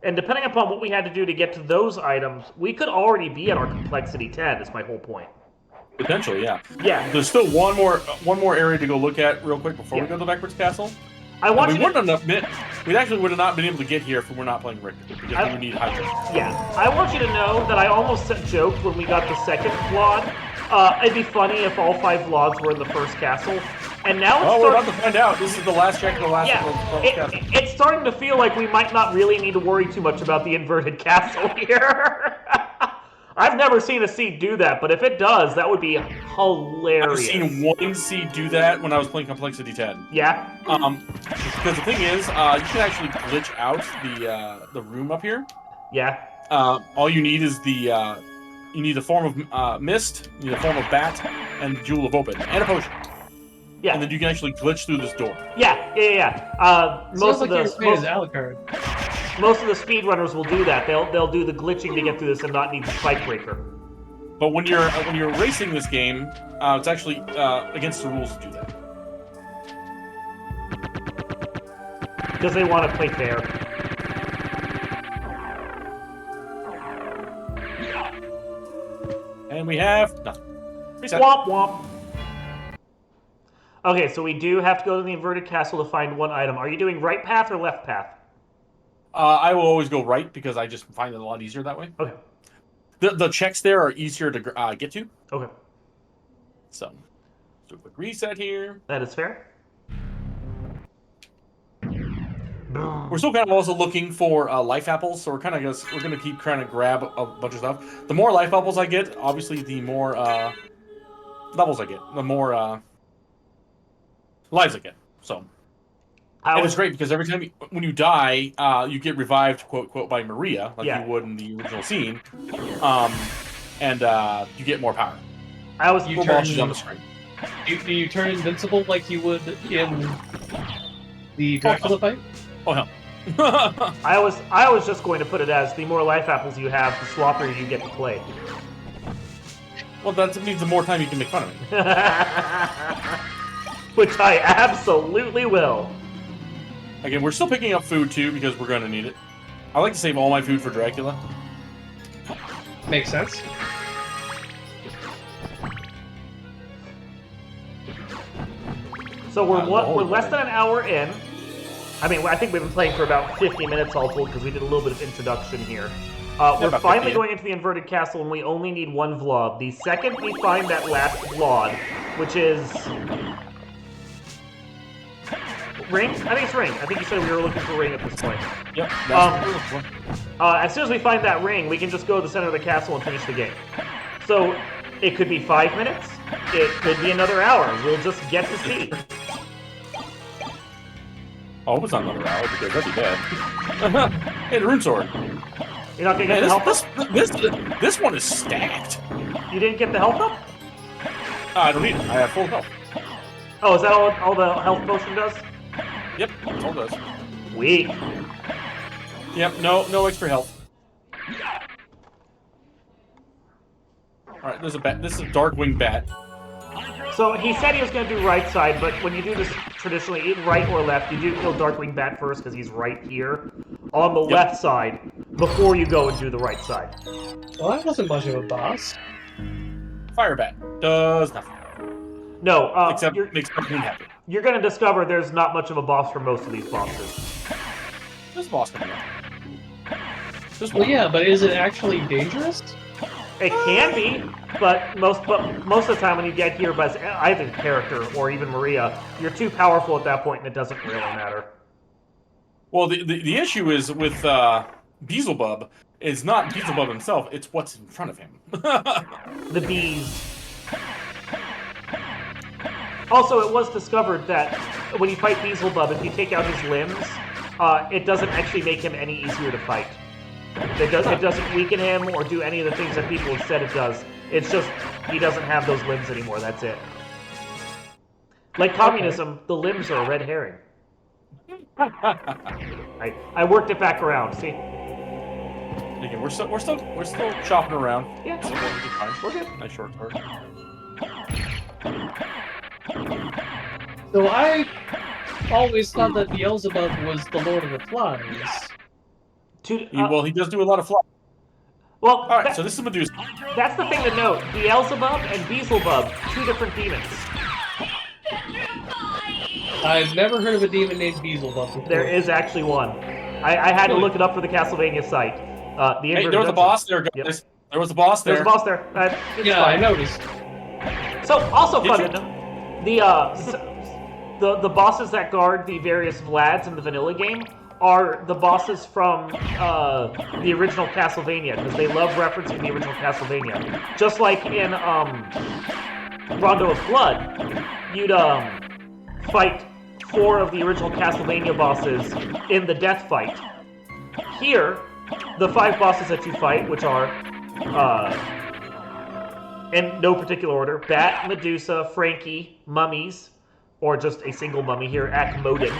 And depending upon what we had to do to get to those items, we could already be at our complexity 10. Is my whole point. Potentially, yeah. Yeah. There's still one more area to go look at real quick before we go to the backwards castle. We actually would have not been able to get here if we were not playing Richter because we would need Hydra. Yeah, I want you to know that I almost joked when we got the second Vlad. It'd be funny if all 5 Vlads were in the first castle. And now we're about to find out. This is the last check of the last castle. It's starting to feel like we might not really need to worry too much about the inverted castle here. I've never seen a seed do that, but if it does, that would be hilarious. I've seen one seed do that when I was playing Complexity 10. Yeah? Because the thing is, you can actually glitch out the room up here. Yeah. All you need is you need a form of mist, you need a form of bat, and the Jewel of Open, and a potion. Yeah. And then you can actually glitch through this door. Yeah. Most of the speedrunners will do that. They'll do the glitching to get through this and not need the spike breaker. But when you're racing this game, it's actually against the rules to do that. Because they want to play fair. And we have nothing. Reset. Womp womp. Okay, so we do have to go to the inverted castle to find one item. Are you doing right path or left path? I will always go right because I just find it a lot easier that way. Okay. The checks there are easier to get to. Okay. So, do a quick reset here. That is fair. We're still kind of also looking for life apples, so we're gonna keep trying to grab a bunch of stuff. The more life apples I get, obviously, the more levels I get, the more lives I get. So, and it's great because every time when you die, you get revived, quote quote, by Maria, like you would in the original scene, and you get more power. On the screen. Do you turn invincible like you would in the Dracula fight? Oh hell! I was just going to put it as the more life apples you have, the swappier you get to play. Well, that means the more time you can make fun of me. Which I absolutely will. Again, we're still picking up food too because we're gonna need it. I like to save all my food for Dracula. Makes sense. So we're less than an hour in. I mean, I think we've been playing for about 50 minutes all told because we did a little bit of introduction here. We're finally going into the inverted castle and we only need one Vlad. The second we find that last Vlad, which is... Ring? I think it's Ring. I think you said we were looking for Ring at this point. Yep. As soon as we find that Ring, we can just go to the center of the castle and finish the game. So, it could be 5 minutes. It could be another hour. We'll just get to see. I hope it's not another hour because that'd be bad. Hey, the rune sword. You're not gonna get the health up? This one is stacked. You didn't get the health up? I don't need it. I have full health. Oh, is that all the health potion does? Yep, that's all it does. Weak. Yep, no extra health. Alright, there's a bat. This is a dark-winged bat. So he said he was going to do right side, but when you do this traditionally, right or left, you do kill Darkwing Bat first because he's right here on the left side before you go and do the right side. Well, that wasn't much of a boss. Fire Bat does nothing. No, Except makes Darkwing happy. you're going to discover there's not much of a boss for most of these bosses. This boss coming up. This Well, one. yeah, but is it actually dangerous? It can be, but most of the time when you get here by either character or even Maria, you're too powerful at that point and it doesn't really matter. Well, the issue is with Beelzebub, it's not Beelzebub himself, it's what's in front of him. The bees. Also, it was discovered that when you fight Beelzebub, if you take out his limbs, it doesn't actually make him any easier to fight. It doesn't weaken him or do any of the things that people have said it does. It's just he doesn't have those limbs anymore, that's it. Like communism, the limbs are a red herring. I worked it back around, see? Again, we're still chopping around. Yeah, So we'll be fine. we're good. Nice short sword. So I always thought that Beelzebub was the Lord of the Flies. Well, he does do a lot of fly. Well, All right, so this is Medusa. that's the thing to note. Beelzebub and Beelzebub, two different demons. I've never heard of a demon named Beelzebub before. There is actually one. I had to look it up for the Castlevania site. Hey, there was a boss there, guys. Yep. There was a boss there. There's a boss there. It's Yeah, fine. I noticed. So, also Did fun you- to know, the bosses that guard the various Vlads in the vanilla game are the bosses from the original Castlevania, because they love referencing the original Castlevania. Just like in Rondo of Blood, you'd fight 4 of the original Castlevania bosses in the death fight. Here, the 5 bosses that you fight, which are in no particular order: Bat, Medusa, Frankie, mummies, or just a single mummy here, Akmodin,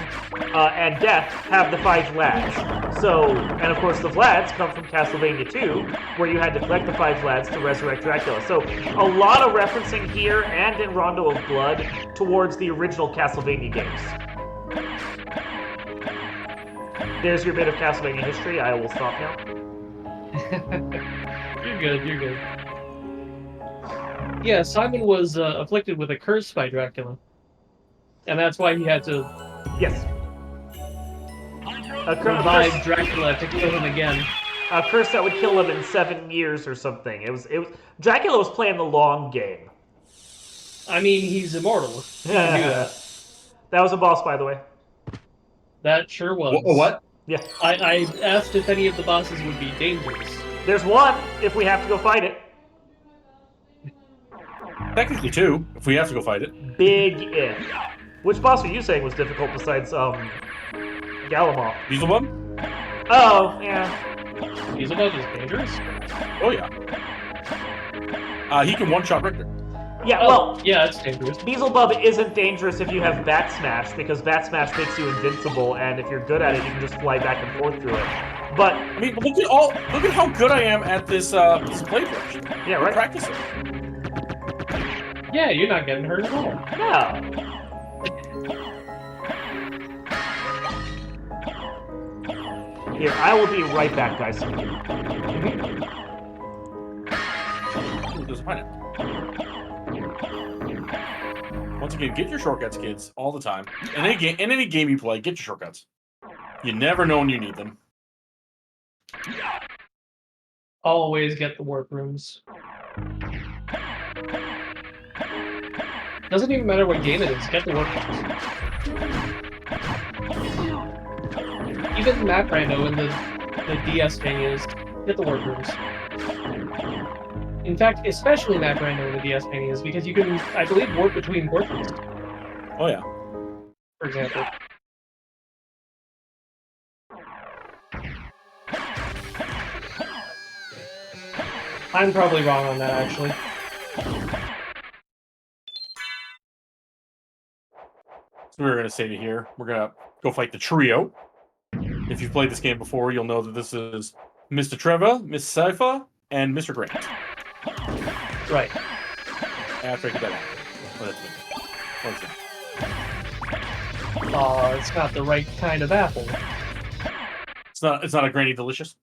and Death, have the 5 Vlads. So, and of course the Vlads come from Castlevania 2, where you had to collect the 5 Vlads to resurrect Dracula. So, a lot of referencing here and in Rondo of Blood towards the original Castlevania games. There's your bit of Castlevania history. I will stop now. You're good, you're good. Yeah, Simon was afflicted with a curse by Dracula. And that's why he had to Yes. revive Dracula to kill him again. A curse that would kill him in 7 years or something. It was Dracula was playing the long game. I mean, he's immortal. Yeah. He knew that. That was a boss, by the way. That sure was. What? Yeah. I asked if any of the bosses would be dangerous. There's one if we have to go fight it. Technically 2, if we have to go fight it. Big if. Which boss are you saying was difficult besides Galamoth? Beelzebub? Oh, yeah. Beelzebub is dangerous? Oh, yeah. He can one-shot Richter. Yeah, Oh, well, yeah, it's dangerous. Beelzebub isn't dangerous if you have Bat Smash, because Bat Smash makes you invincible, and if you're good at it, you can just fly back and forth through it. But I mean, look at how good I am at this playthrough. yeah, right. Practicing. Yeah, you're not getting hurt at all. Yeah. Here, I will be right back, guys. Ooh, there's a pineapple. Once again, get your shortcuts, kids, all the time. In any game you play, get your shortcuts. You never know when you need them. Always get the workrooms. Doesn't even matter what game it is, get the workrooms. Even Map Rando in the DS Manias, get the workrooms. In fact, especially Map Rando in the DS Manias, because you can, I believe, work between portions, Oh yeah. for example. I'm probably wrong on that, actually. So we're gonna save it here. We're gonna go fight the trio. If you've played this game before, you'll know that this is Mr. Trevor, Miss Sypha, and Mr. Grant. Right. After I get that out. What is it? Oh, it's not the right kind of apple. It's not a Granny Delicious.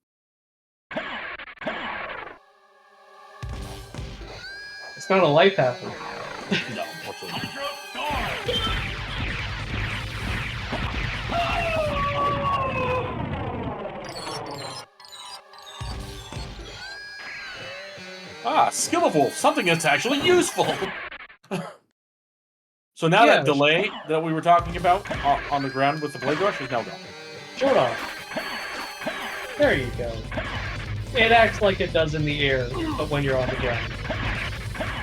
It's not a life apple. No, whatsoever. Skill of Wolf, something that's actually useful. So now Yeah, that delay that we were talking about on the ground with the blade rush is now gone. Shut up. There you go. It acts like it does in the air, but when you're on the ground.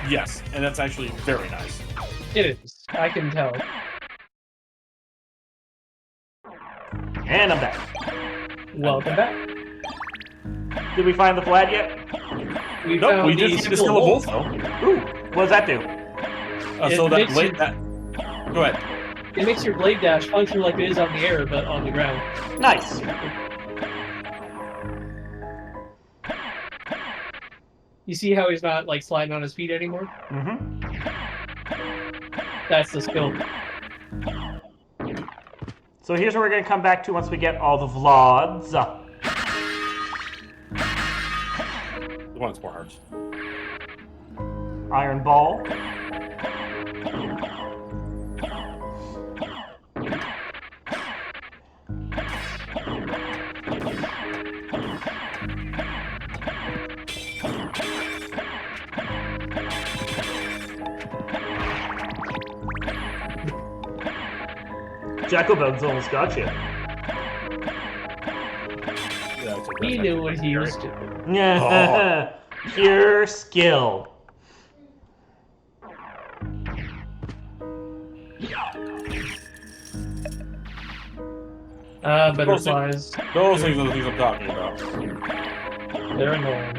Yes, and that's actually very nice. It is. I can tell. And I'm back. Welcome back. Did we find the flag yet? Nope, we did see the Skill of Wolf, though. Ooh, what does that do? So that makes blade... you- That... Go ahead. It makes your blade dash function like it is on the air, but on the ground. Nice. You see how he's not, like, sliding on his feet anymore? Mm-hmm. That's the skill. So here's where we're going to come back to once we get all the VLODs. The one that's more hearts. Iron Ball. Jackalbones almost got you. Yeah, He knew what he was doing. Yeah, pure skill. Butterflies. Those things are the things I'm talking about. They're annoying.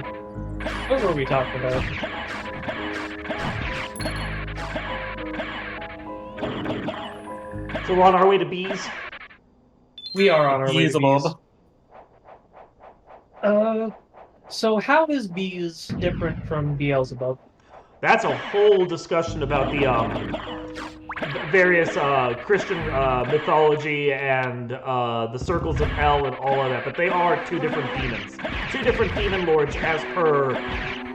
What were we talking about? So we're on our way to bees. We are on our way to Beelzebub. bees. So how is bees different from Beelzebub? That's a whole discussion about the various Christian mythology and the circles of hell and all of that. But they are two different demons, two different demon lords, as per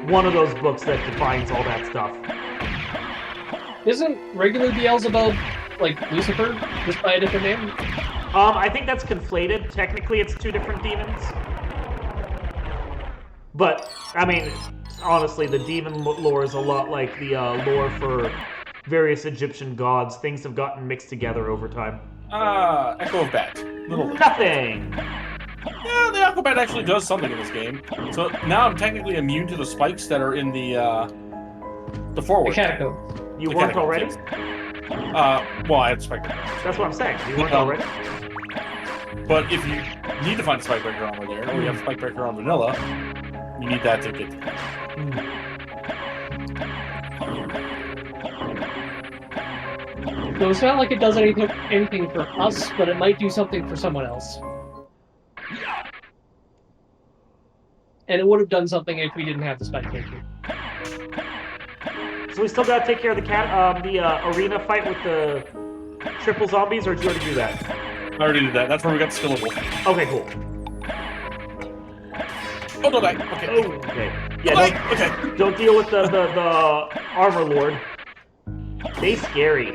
one of those books that defines all that stuff. Isn't regular Beelzebub like Lucifer, just by a different name? I think that's conflated. Technically, it's two different demons. But, I mean, honestly, the demon lore is a lot like the lore for various Egyptian gods. Things have gotten mixed together over time. Echo of Bat. Little. Nothing! Yeah, the Aquabat actually does something in this game. So now I'm technically immune to the spikes that are in the forward. The catacomb. You The weren't catacombs, already? yes. Well, I had spike breaker. That's what I'm saying. You weren't Um, already? But if you need to find a spike breaker armor there, or you have spike breaker on vanilla, you need that to get. So it's not like it does anything for us, but it might do something for someone else. And it would have done something if we didn't have the spike breaker. So we still gotta take care of the arena fight with the triple zombies, or did you already do that? I already did that. That's where we got the skill of Wolf. Okay, cool. Oh, don't die. Okay. Okay. Yeah, Oh, don't, okay. don't deal with the armor lord. They scary.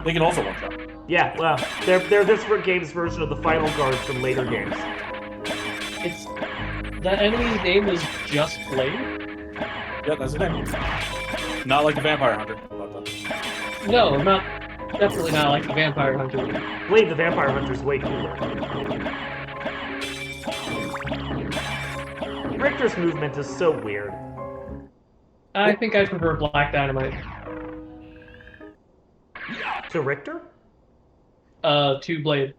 They can also one shot. Yeah, well, they're this game's version of the final guards from later games. It's the enemy's name is just Blade. Yeah, that's the name. Not like the Vampire Hunter. No, not definitely not like the Vampire Hunter. Blade the Vampire Hunter's way cooler. Richter's movement is so weird. I think I prefer Black Dynamite. To Richter? To Blade.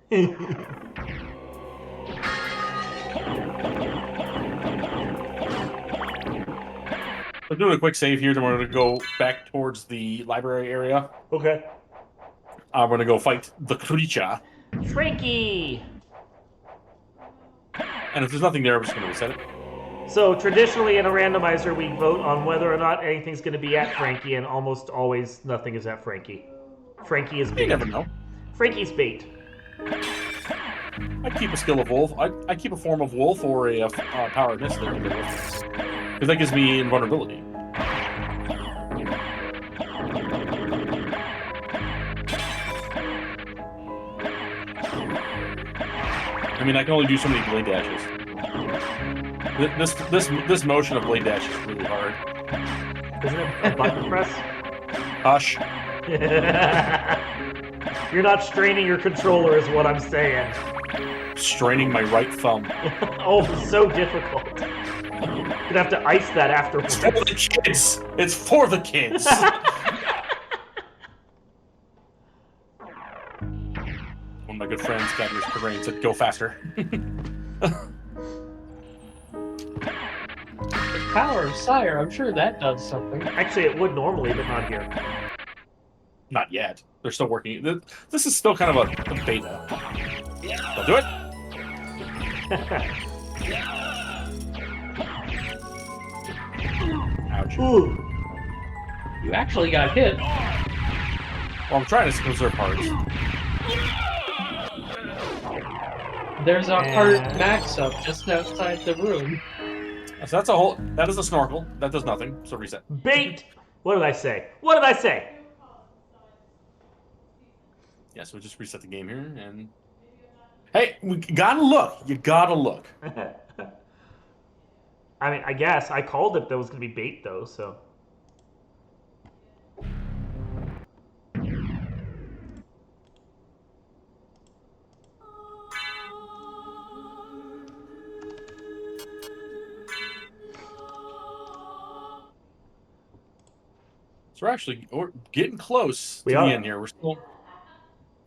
I'm doing a quick save here, then we're going to go back towards the library area. Okay. I'm going to go fight the creature. Frankie! And if there's nothing there, we're just going to reset it. So traditionally in a randomizer, we vote on whether or not anything's going to be at Frankie, and almost always nothing is at Frankie. Frankie is bait. You never know. Frankie's bait. I keep a skill of wolf. I keep a form of wolf or a power of mist there. Because that gives me invulnerability. I mean, I can only do so many blade dashes. This motion of blade dash is really hard. Isn't it a button press? Hush. You're not straining your controller is what I'm saying. Straining my right thumb. Oh, so difficult. You'd have to ice that afterwards. It's for the kids. It's for the kids. One of my good friends got his brain said, "Go faster." Power of Sire, I'm sure that does something. Actually, it would normally, but not here. Not yet. They're still working. This is still kind of a beta. Don't do it. Ouch. Ooh. You actually got hit. Well, I'm trying to conserve parts. There's a heart max up just outside the room. So that's a whole. That is a snorkel. That does nothing. So reset. Bait! What did I say? What did I say? Yeah, so we just reset the game here, and hey, we gotta look. You gotta look. I mean, I guess I called it that was going to be bait, though, so. So we're getting close to the end here. We're still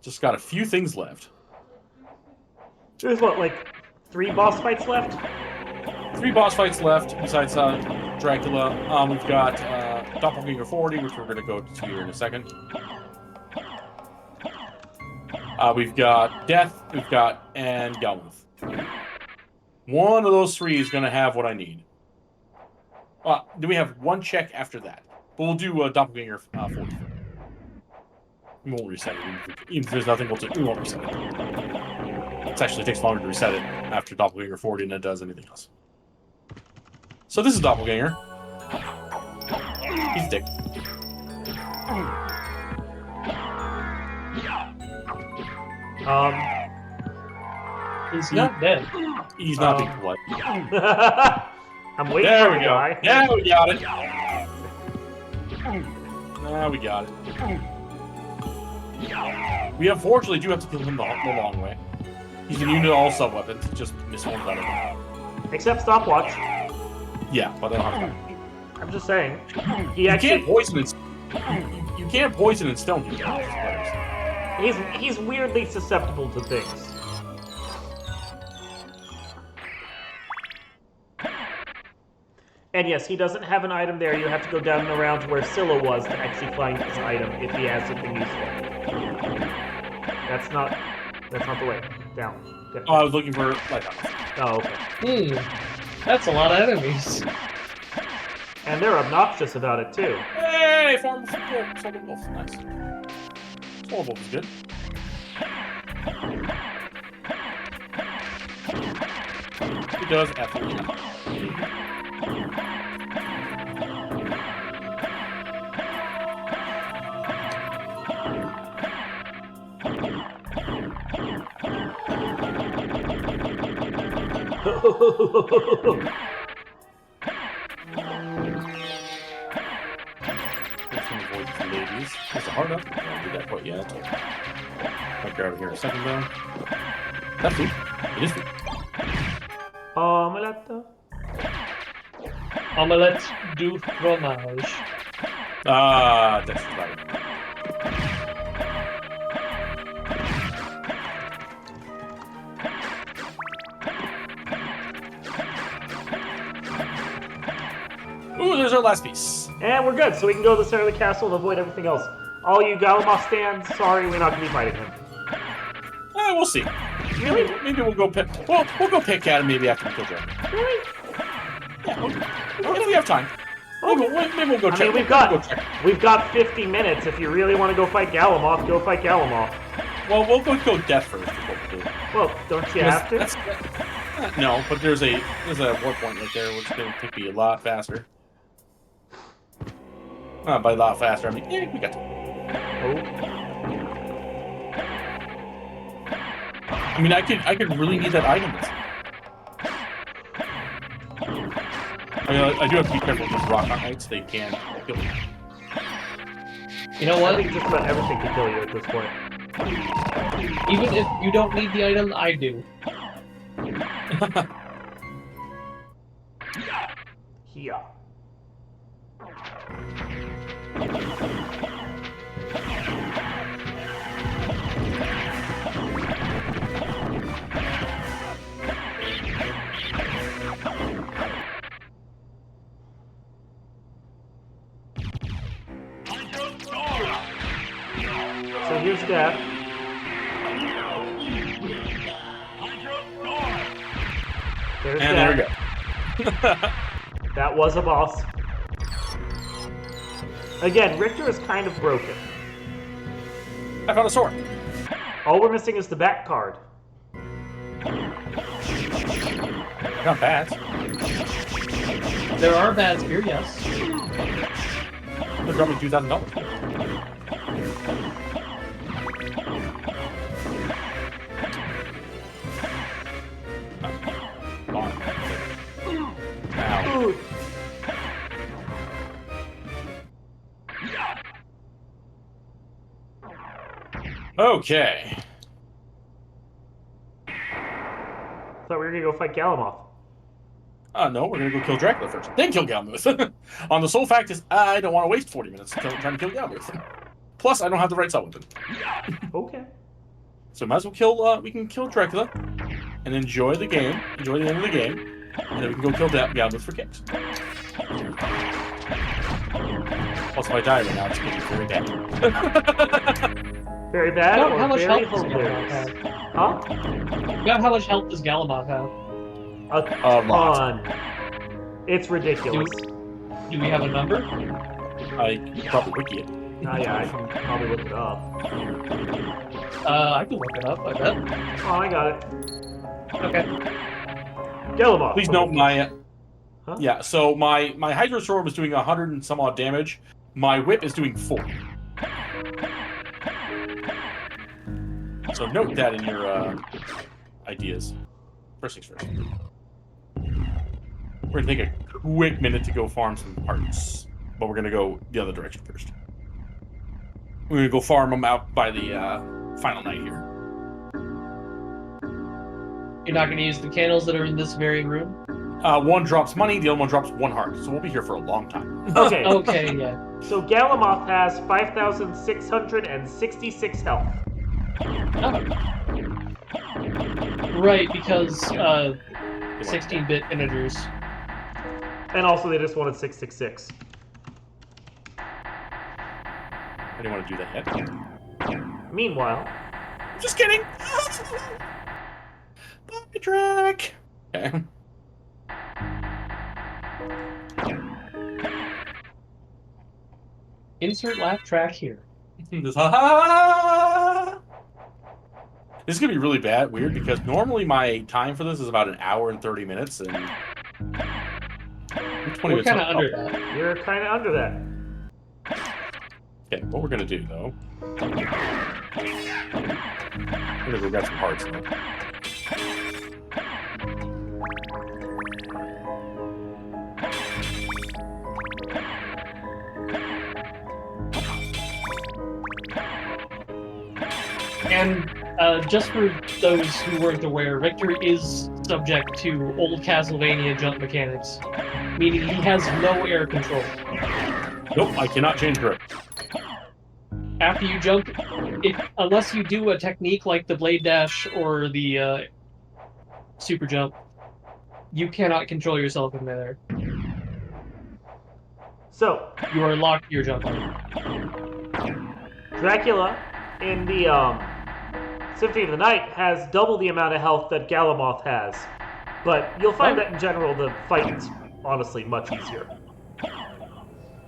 just got a few things left. There's what, like 3 boss fights left? 3 boss fights left besides Dracula. We've got Doppelganger 40, which we're going to go to here in a second. We've got Death, and Galmuth. One of those 3 is going to have what I need. Do we have 1 check after that? But we'll do Doppelganger 40. We won't reset it. Even if there's nothing, we won't reset it. It actually takes longer to reset it after Doppelganger 40 than it does anything else. So this is Doppelganger. He's a dick. He's not dead. He's not being polite. I'm waiting There for we the go. guy. Now we got it. Now we got it. We unfortunately do have to kill him the long way. He's immune to all sub-weapons. Just miss one better. Except stopwatch. Yeah, but I don't have time. I'm just saying. You can't poison and you can't poison and stone him. He's weirdly susceptible to things. And yes, he doesn't have an item there. You have to go down and around to where Scylla was to actually find his item if he has something useful. That's not the way. Down. Good. Oh, I was looking for lighthouse. Oh, okay. That's a lot of enemies. And they're obnoxious about it too. Hey, Farm Wolf. Nice. Soul Wolf is good. He does absolutely nothing. Ladies. There's a heart up. I don't do that quite yet. I'll grab it here in a second though. That's food. It is food. Omelette du fromage. That's about it. Ooh, there's our last piece. And we're good, so we can go to the center of the castle and avoid everything else. All you Galamos stands, sorry, we're not going to be fighting him. We'll see. Really? Maybe we'll go pick. We'll go pick at him maybe after we kill Jeremy. Really? Yeah, if we have time. Maybe we'll go check. I mean, we've got 50 minutes. If you really want to go fight Galamoth, go fight Galamoth. Well, we'll go death first. Is what we'll do. Well, don't you have to? No, but there's a war point right there, which will take me a lot faster. By a lot faster, I mean, yeah, we got to. Oh. I mean, I could really need that item. I mean, I do have to be careful with these rock knights. They can kill me. You know I what? think just about everything can kill you at this point. Even if you don't need the item, I do. Here. So here's Death. There's And there we Death. go. That was a boss. Again, Richter is kind of broken. I found a sword. All we're missing is the back card. Not bad. There are bads here, yes. They dropped me $2,000. Ooh. Okay. Thought we were gonna go fight Galamoth. No, we're gonna go kill Dracula first, then kill Galmuth. On the sole fact is, I don't want to waste 40 minutes trying to kill Galmuth. Plus, I don't have the right weapon. Okay. So might as well kill. We can kill Dracula, and enjoy the game, enjoy the end of the game, and then we can go kill Galmuth for kicks. Plus, if I die right now, it's gonna be very bad. Very bad or How much very health does hilarious? Galamoth have? Huh? About how much health does Galamoth have? A lot. ton. It's ridiculous. Do we have a number? I probably wiki it. Oh yeah, I can probably look it up. I can look it up, I bet. Oh, I got it. Okay. Galamoth. Please note my. Huh? Yeah, so my Hydro Sword was doing 100 and some odd damage. My whip is doing 40. So note that in your ideas. First things first. We're gonna take a quick minute to go farm some parts, but we're gonna go the other direction first. We're gonna go farm them out by the final night here. You're not going to use the candles that are in this very room? One drops money, the other one drops 1 heart. So we'll be here for a long time. Okay. Okay, yeah. So Galamoth has 5,666 health. Oh. Right, because 16-bit integers. And also they just wanted 666. I didn't want to do that yet. Meanwhile, Just kidding! Bye, Drac! Okay. Insert laugh track here. This is gonna be really weird, because normally my time for this is about 1 hour and 30 minutes, and... 20 We're minutes kind of up. under that. you're kind of under that. Okay, what we're gonna do, though... We're gonna go grab some hearts, though. And just for those who weren't aware, Victor is subject to old Castlevania jump mechanics, meaning he has no air control. Nope, I cannot change grip. After you jump, unless you do a technique like the blade dash or the super jump, you cannot control yourself in midair. So, You are locked to your jump. Dracula in the Symphony of the Night has double the amount of health that Galamoth has. But you'll find that in general the fights honestly much easier.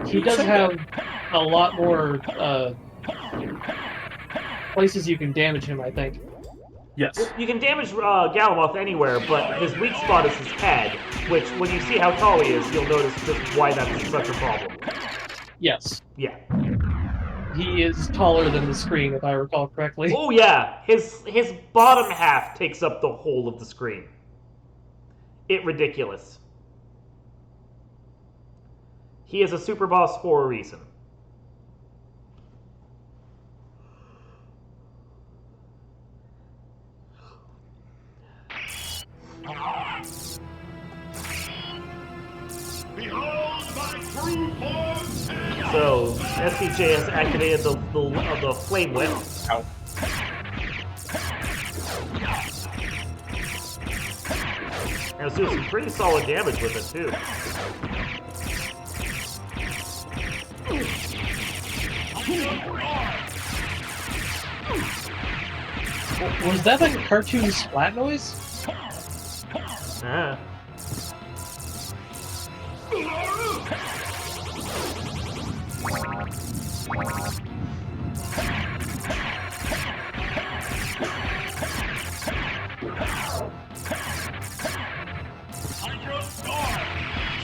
He does have a lot more places you can damage him, I think. Yes. You can damage Galamoth anywhere, but his weak spot is his head, which, when you see how tall he is, you'll notice just why that's such a problem. Yes. Yeah. He is taller than the screen, if I recall correctly. Oh yeah, his bottom half takes up the whole of the screen. Ridiculous. He is a super boss for a reason. So SCJ has activated the flame whip. Ow. And it's doing some pretty solid damage with it too. Was that like a cartoon splat noise? Ah.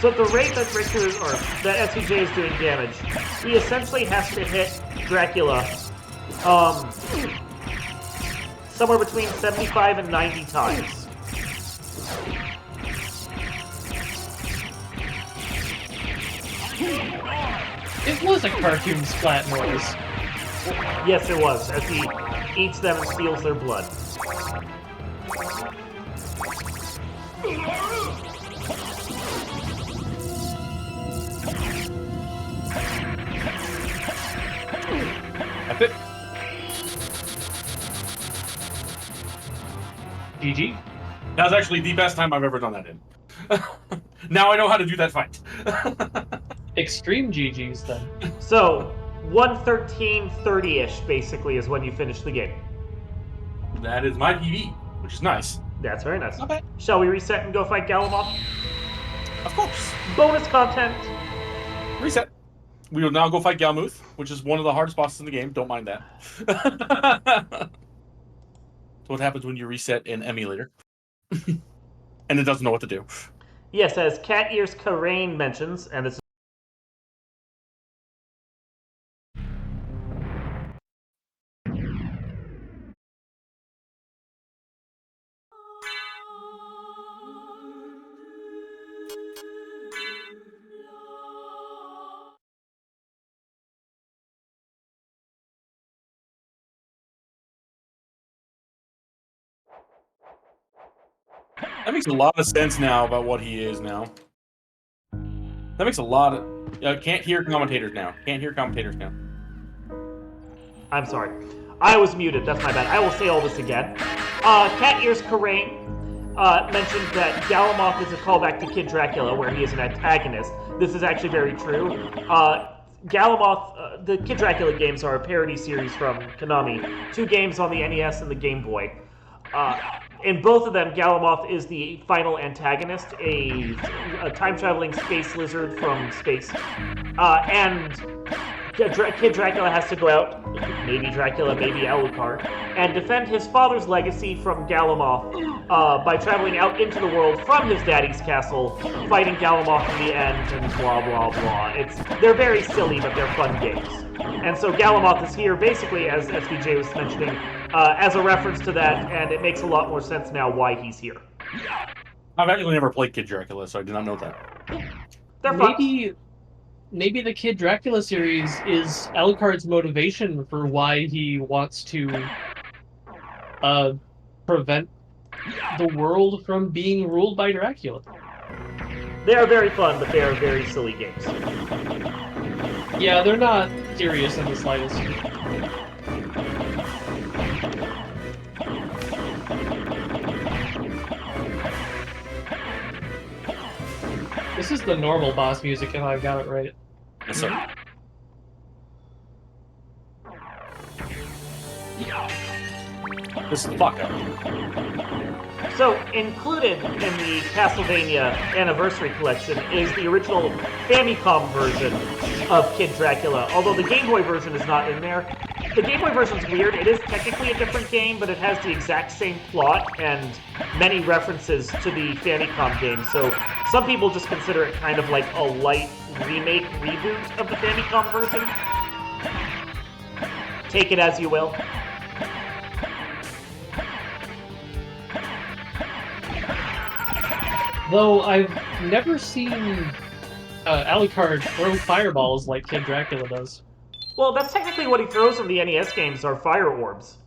So at the rate that that SCJ is doing damage, he essentially has to hit Dracula somewhere between 75 and 90 times. It was a cartoon splat noise. Yes, it was, as he eats them and steals their blood. That's it. GG. That was actually the best time I've ever done that in. Now I know how to do that fight. Extreme GG's then. So, 113:30-ish basically is when you finish the game. That is my PB, which is nice. That's very nice. Not bad. Shall we reset and go fight Galamoth? Of course. Bonus content! Reset. We will now go fight Galmuth, which is one of the hardest bosses in the game. Don't mind that. That's what happens when you reset an emulator. And it doesn't know what to do. Yes, as Cat Ears Karain mentions, and this That makes a lot of sense now about what he is now. That makes a lot of... can't hear commentators now. Can't hear commentators now. I'm sorry. I was muted, that's my bad. I will say all this again. Cat Ears Karain mentioned that Galamoth is a callback to Kid Dracula, where he is an antagonist. This is actually very true. Galamoth, the Kid Dracula games are a parody series from Konami. 2 games on the NES and the Game Boy. In both of them, Galamoth is the final antagonist, a time-traveling space lizard from space. And Kid Dracula has to go out, maybe Dracula, maybe Alucard, and defend his father's legacy from Galamoth by traveling out into the world from his daddy's castle, fighting Galamoth in the end, and blah, blah, blah. They're very silly, but they're fun games. And so Galamoth is here, basically, as SVJ was mentioning, as a reference to that, and it makes a lot more sense now why he's here. I've actually never played Kid Dracula, so I did not know that. They're fun. Maybe the Kid Dracula series is Alucard's motivation for why he wants to prevent the world from being ruled by Dracula. They are very fun, but they are very silly games. Yeah, they're not serious in the slightest. This is the normal boss music, if I've got it right. Yes, sir. This is the fuck out of it. So, included in the Castlevania Anniversary Collection is the original Famicom version of Kid Dracula, although the Game Boy version is not in there. The Game Boy version's weird. It is technically a different game, but it has the exact same plot and many references to the Famicom game, so some people just consider it kind of like a light remake, reboot of the Famicom version. Take it as you will. Though I've never seen Alucard throw fireballs like Kid Dracula does. Well, that's technically what he throws in the NES games, are fire orbs.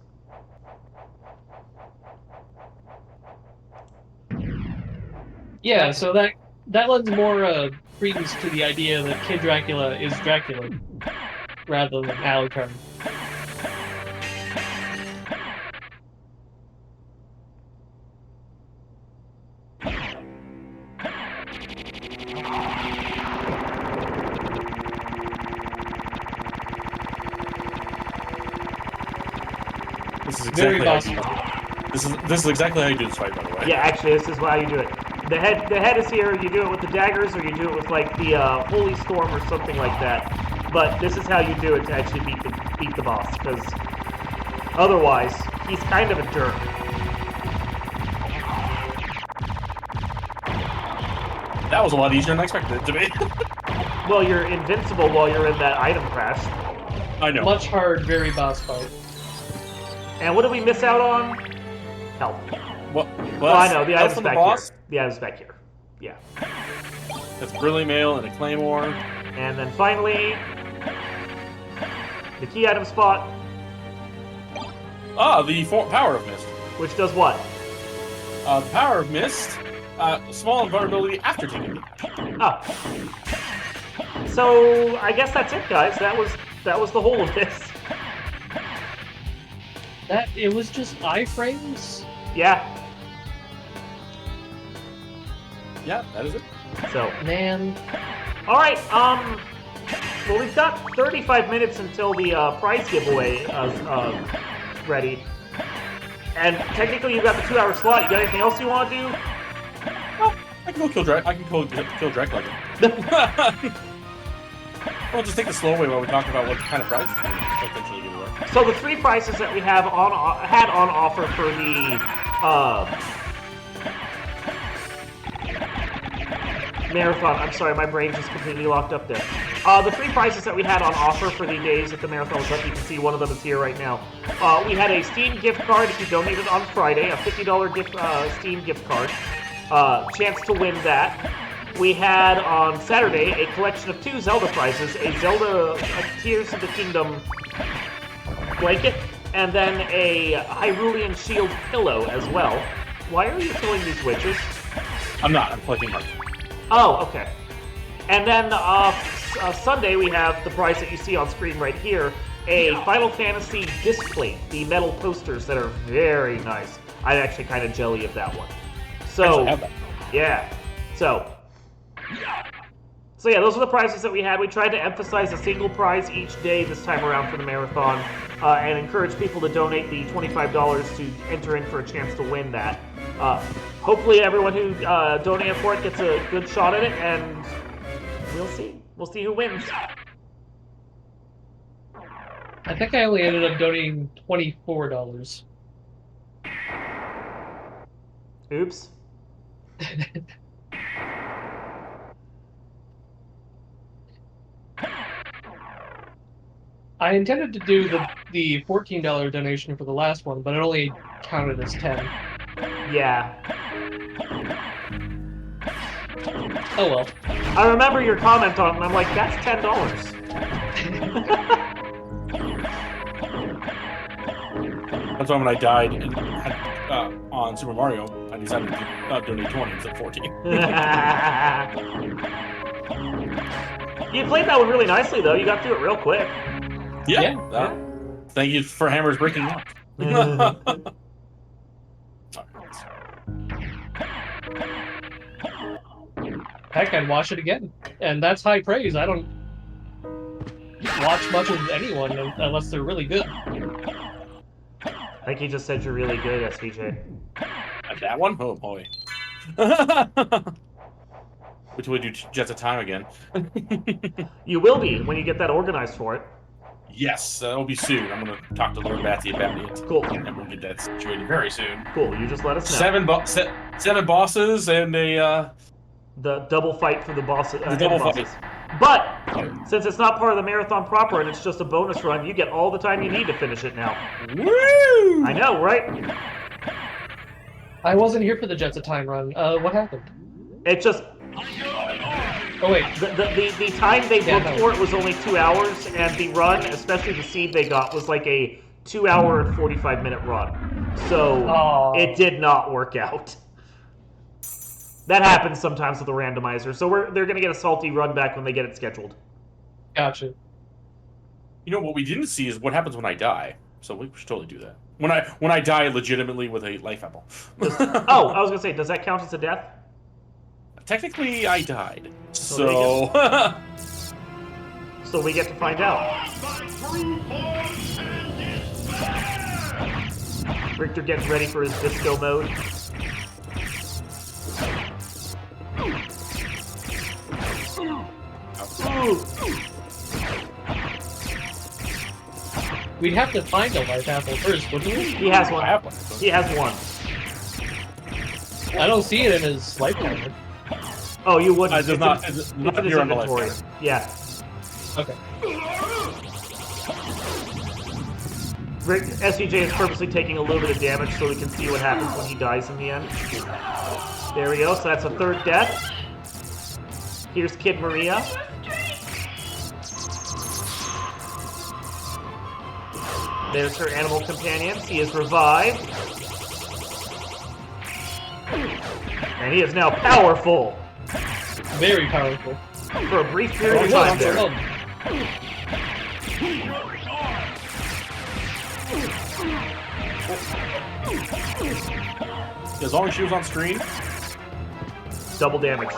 Yeah, so that lends more credence to the idea that Kid Dracula is Dracula, rather than Alucard. This is Very exactly how possible. you, this is exactly how you do this fight, by the way. Yeah, actually, this is how you do it. The head is here. You do it with the daggers, or you do it with like the Holy Storm or something like that. But this is how you do it to actually beat the boss, because otherwise he's kind of a jerk. That was a lot easier than I expected it to be. Well, you're invincible while you're in that item crash. I know. Much hard, very boss fight. And what did we miss out on? Health. What? Well, I know, the Health item's from the back boss? here. The item's back here. Yeah. That's Brilliant Mail and a Claymore. And then finally, the key item spot, Ah, the Power of Mist. which does what? The Power of Mist, small invulnerability after taking damage. Oh. So, I guess that's it, guys. That was the whole of this. It was just iframes? Yeah. Yeah, that is it. So, Man. all right. Well, we've got 35 minutes until the prize giveaway is ready. And technically, you've got the 2-hour slot. You got anything else you want to do? Oh, I can go kill Drake. I can kill Drake like it. We'll just take the slow way while we talk about what kind of prizes we can potentially give away. So the 3 prizes that we have had on offer for the marathon. I'm sorry, my brain just completely locked up there. The 3 prizes that we had on offer for the days that the marathon was up, you can see one of them is here right now. We had a Steam gift card if you donated on Friday, a $50 Steam gift card. Chance to win that. We had on Saturday a collection of 2 Zelda prizes, a Zelda Tears of the Kingdom blanket, and then a Hyrulean Shield pillow as well. Why are you killing these witches? I'm not. I'm collecting hearts. Oh, okay. And then Sunday we have the prize that you see on screen right here, a Final Fantasy disc plate, the metal posters that are very nice. I'm actually kind of jelly of that one. So, I have that. yeah. So yeah, those are the prizes that we had. We tried to emphasize a single prize each day this time around for the marathon, and encourage people to donate the $25 to enter in for a chance to win that. Hopefully everyone who donated for it gets a good shot at it, and we'll see. We'll see who wins. I think I only ended up donating $24. Oops. I intended to do the $14 donation for the last one, but it only counted as 10. Yeah. Oh well. I remember your comment on it, and I'm like, that's $10. That's why when I died and had, on Super Mario, I decided to donate 20 instead of 14. You played that one really nicely, though. You got through it real quick. Yeah. Thank you for Hammers breaking up. Heck, I'd watch it again. And that's high praise. I don't watch much of anyone unless they're really good. think he just said you're really good, SVJ. At that one? Oh boy. Which would do Jets of Time again? You will be when you get that organized for it. Yes, that'll be soon. I'm gonna talk to Lord Batsy about it. Cool. And we'll get that situated very soon. Cool. You just let us know. Seven bosses and a The double fight for the bosses. the double bosses. fight. But since it's not part of the marathon proper and it's just a bonus run, you get all the time you need to finish it now. Woo! I know, right? I wasn't here for the Jets of Time run. What happened? It just Oh wait, the time they booked for it was only 2 hours, and the run, especially the seed they got, was like a 2 hour and 45-minute run. So it did not work out. That happens sometimes with the randomizer. So they're going to get a salty run back when they get it scheduled. gotcha. You know what we didn't see is what happens when I die. So we should totally do that. When I die legitimately with a life apple. Oh, I was going to say, does that count as a death? Technically, I died. So So we get to find out. Richter gets ready for his disco mode. We'd have to find a life apple first, wouldn't we? He has one. I have one. He has one. I don't see it in his life counter. Oh, you wouldn't. It's It's not in his here on the life inventory. counter. Yeah. Okay. SVJ is purposely taking a little bit of damage so we can see what happens when he dies in the end. There we go. So that's a third death. Here's Kid Maria. There's her animal companion. He is revived. And he is now powerful. Very powerful. For a brief period of time there. As long as she was on screen. Double damage.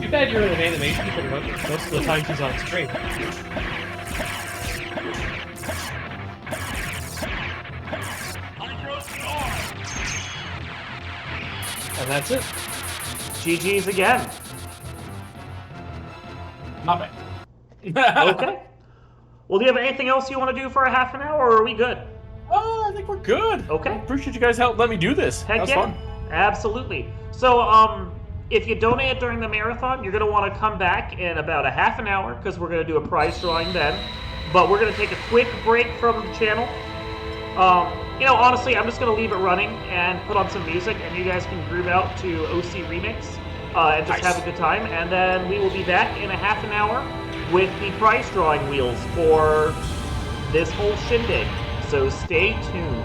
Too bad you're in an animation pretty much most of the time she's on screen. And that's it. GG's again. Not bad. Okay. Well, do you have anything else you want to do for a half an hour, or are we good? Oh, I think we're good. Okay. Appreciate you guys help let me do this. Heck That was yeah. fun. Absolutely. So, if you donate during the marathon, you're going to want to come back in about a half an hour, because we're going to do a prize drawing then. But we're going to take a quick break from the channel. Honestly, I'm just going to leave it running and put on some music, and you guys can groove out to OC Remix and just have a good time. And then we will be back in a half an hour with the prize drawing wheels for this whole shindig. So stay tuned.